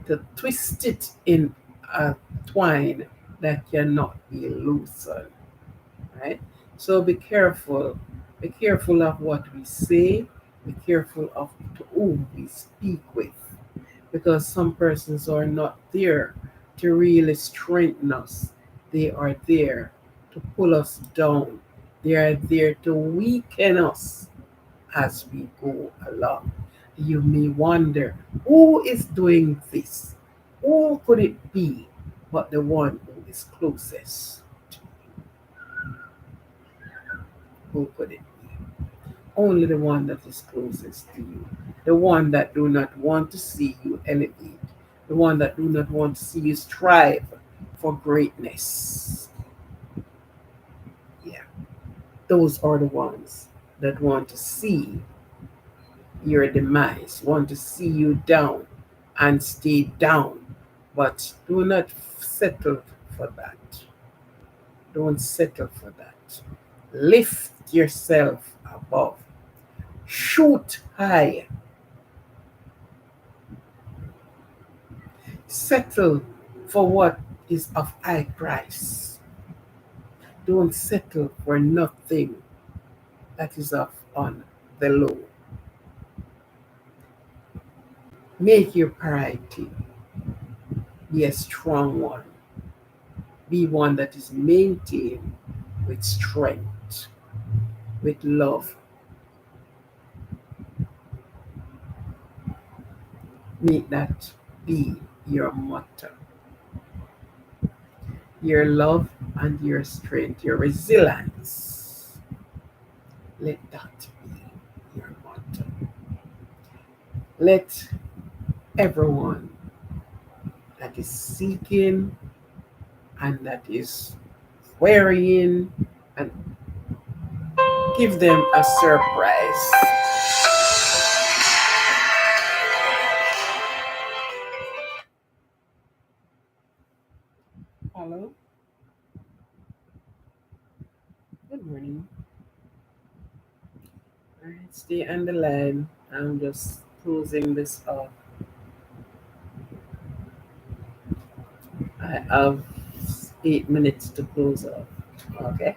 to twist it in a twine that cannot be loosened. Right? So be careful. Be careful of what we say. Be careful of to whom we speak with. Because some persons are not there to really strengthen us. They are there to pull us down. They are there to weaken us as we go along. You may wonder, who is doing this? Who could it be but the one who is closest to you? Who could it be? Only the one that is closest to you. The one that do not want to see you elevate. The one that do not want to see you strive for greatness. Yeah. Those are the ones that want to see your demise, want to see you down and stay down. But do not settle for that. Don't settle for that. Lift yourself above. Shoot high. Settle for what is of high price. Don't settle for nothing that is of on the low. Make your priority be a strong one. Be one that is maintained with strength, with love. Make that be your motto. Your love and your strength, your resilience. Let that be your motto. Let everyone that is seeking and that is worrying and give them a surprise. Hello, good morning. All right, stay on the line. I'm just closing this up. I have 8 minutes to close up. Okay,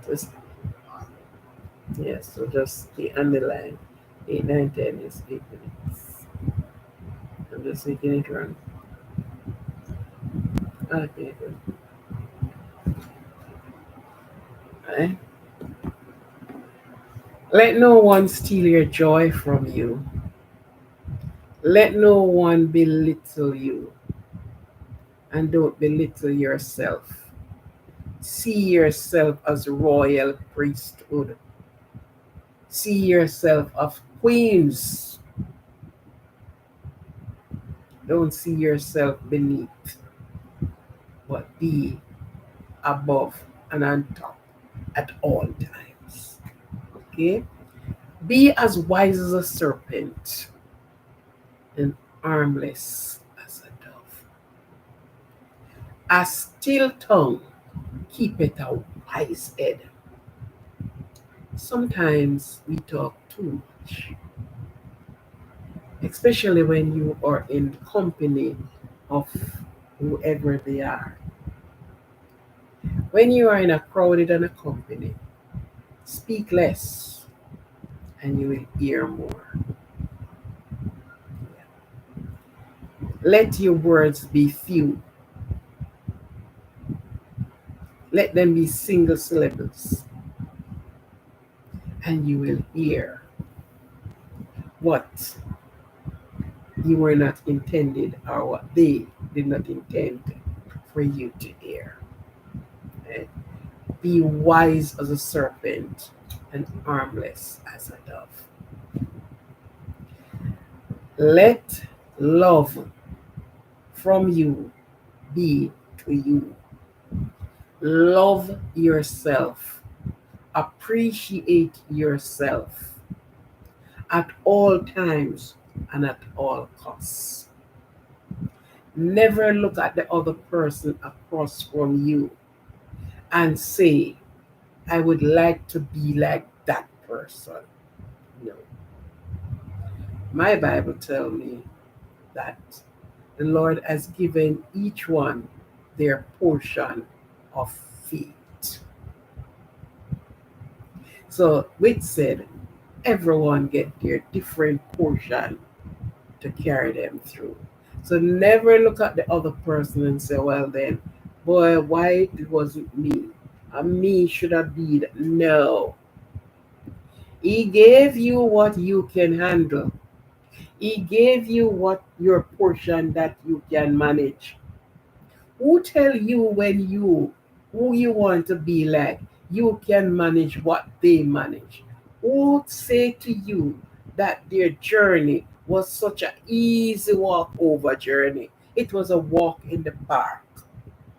just yes, so just stay on the line. 8, 9, 10 is 8 minutes. I'm just making it run. Okay, good. Right. Let no one steal your joy from you. Let no one belittle you. And don't belittle yourself. See yourself as royal priesthood. See yourself as queens. Don't see yourself beneath, but be above and on top at all times. Okay? Be as wise as a serpent and harmless as a dove. A still tongue keepeth a wise head. Sometimes we talk too much, especially when you are in company of whoever they are. When you are in a crowded and a company, speak less and you will hear more. Let your words be few. Let them be single syllables and you will hear what you were not intended or what they did not intend for you to hear. Right? Be wise as a serpent and harmless as a dove. Let love from you be to you. Love yourself. Appreciate yourself at all times and at all costs. Never look at the other person across from you and say, I would like to be like that person. No. My Bible tells me that the Lord has given each one their portion of faith. So, which said, everyone get their different portion to carry them through. So never look at the other person and say, well then, boy, why it wasn't me? And me should have been. No. He gave you what you can handle. He gave you what your portion that you can manage. Who tell you when you who you want to be like you can manage what they manage? Who say to you that their journey was such an easy walk over journey? It was a walk in the park.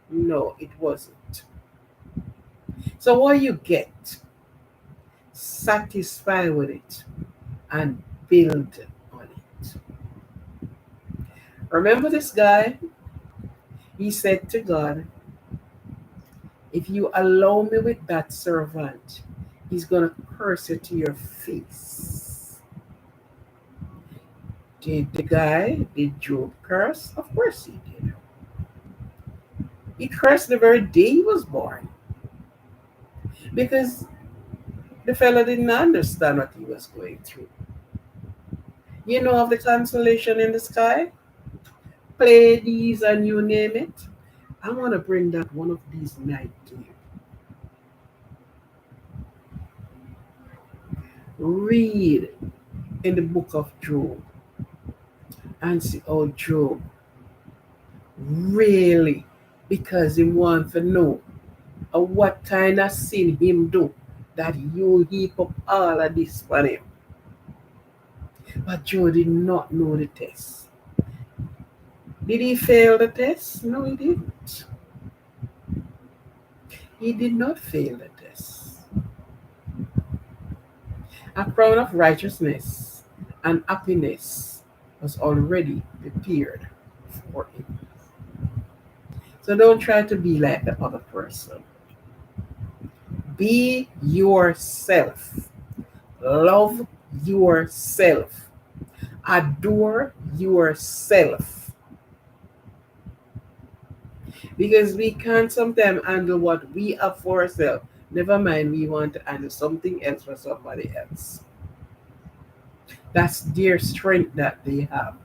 No, it wasn't. So what you get, satisfy with it and build on it. Remember this guy? He said to God, if you allow me with that servant, he's going to curse it to your face. Did Job curse? Of course he did. He cursed the very day he was born because the fellow didn't understand what he was going through. You know of the consolation in the sky? Pleiades and you name it. I want to bring that one of these nights to you. Read in the book of Job and see how Job really, because he wants to know what kind of sin him do that you heap up all of this for him. But Job did not know the test. Did he fail the test? No, he didn't. He did not fail the test. A crown of righteousness and happiness was already prepared for him. So don't try to be like the other person. Be yourself. Love yourself. Adore yourself. Because we can't sometimes handle what we have for ourselves. Never mind, we want to handle something else for somebody else. That's their strength that they have.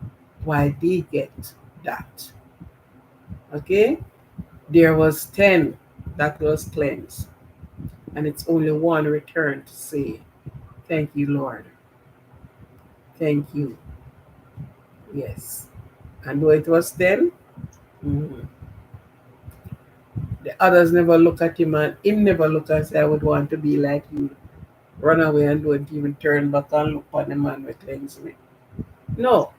Why they get that. Okay? There was 10 that was cleansed. And it's only one return to say, thank you, Lord. Thank you. Yes. And though it was 10, the others never look at him and him never look and say, I would want to be like you. Run away and don't even turn back and look at the man with cleanse me. No.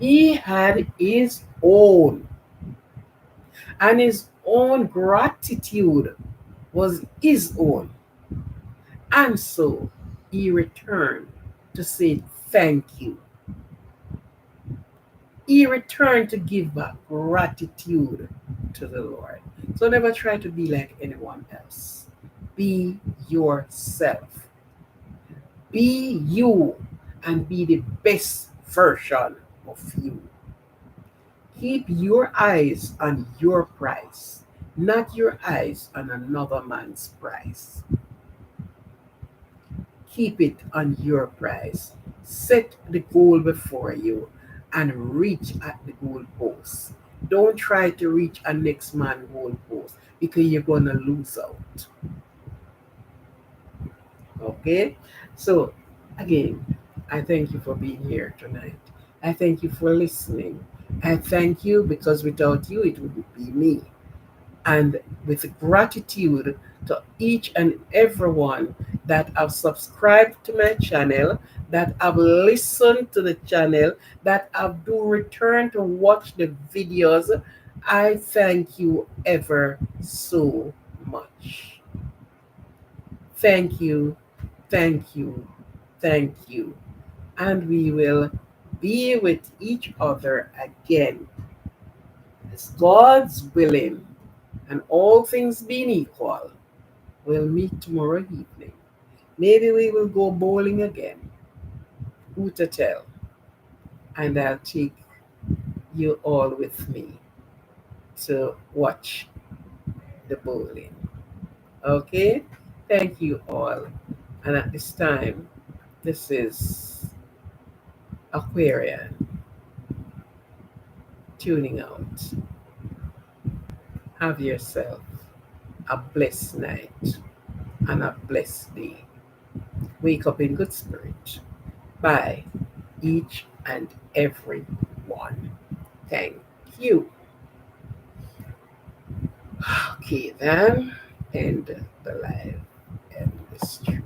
He had his own. And his own gratitude was his own. And so he returned to say thank you. He returned to give back gratitude to the Lord. So never try to be like anyone else. Be yourself. Be you and be the best version of you. Keep your eyes on your price, not your eyes on another man's price. Keep it on your price. Set the goal before you and reach at the goal post. Don't try to reach a next man goal post because you're gonna lose out. Okay? So again, I thank you for being here tonight. I thank you for listening. I thank you because without you it wouldn't be me. And with gratitude to each and everyone that have subscribed to my channel, that have listened to the channel, that have do return to watch the videos, I thank you ever so much. Thank you, thank you, thank you. And we will be with each other again. As God's willing and all things being equal, we'll meet tomorrow evening. Maybe we will go bowling again. Who to tell? And I'll take you all with me to watch the bowling. Okay? Thank you all. And at this time, this is Aquarian tuning out. Have yourself a blessed night and a blessed day. wake up in good spirit by each and every one. Thank you. Okay, then end the live and the stream.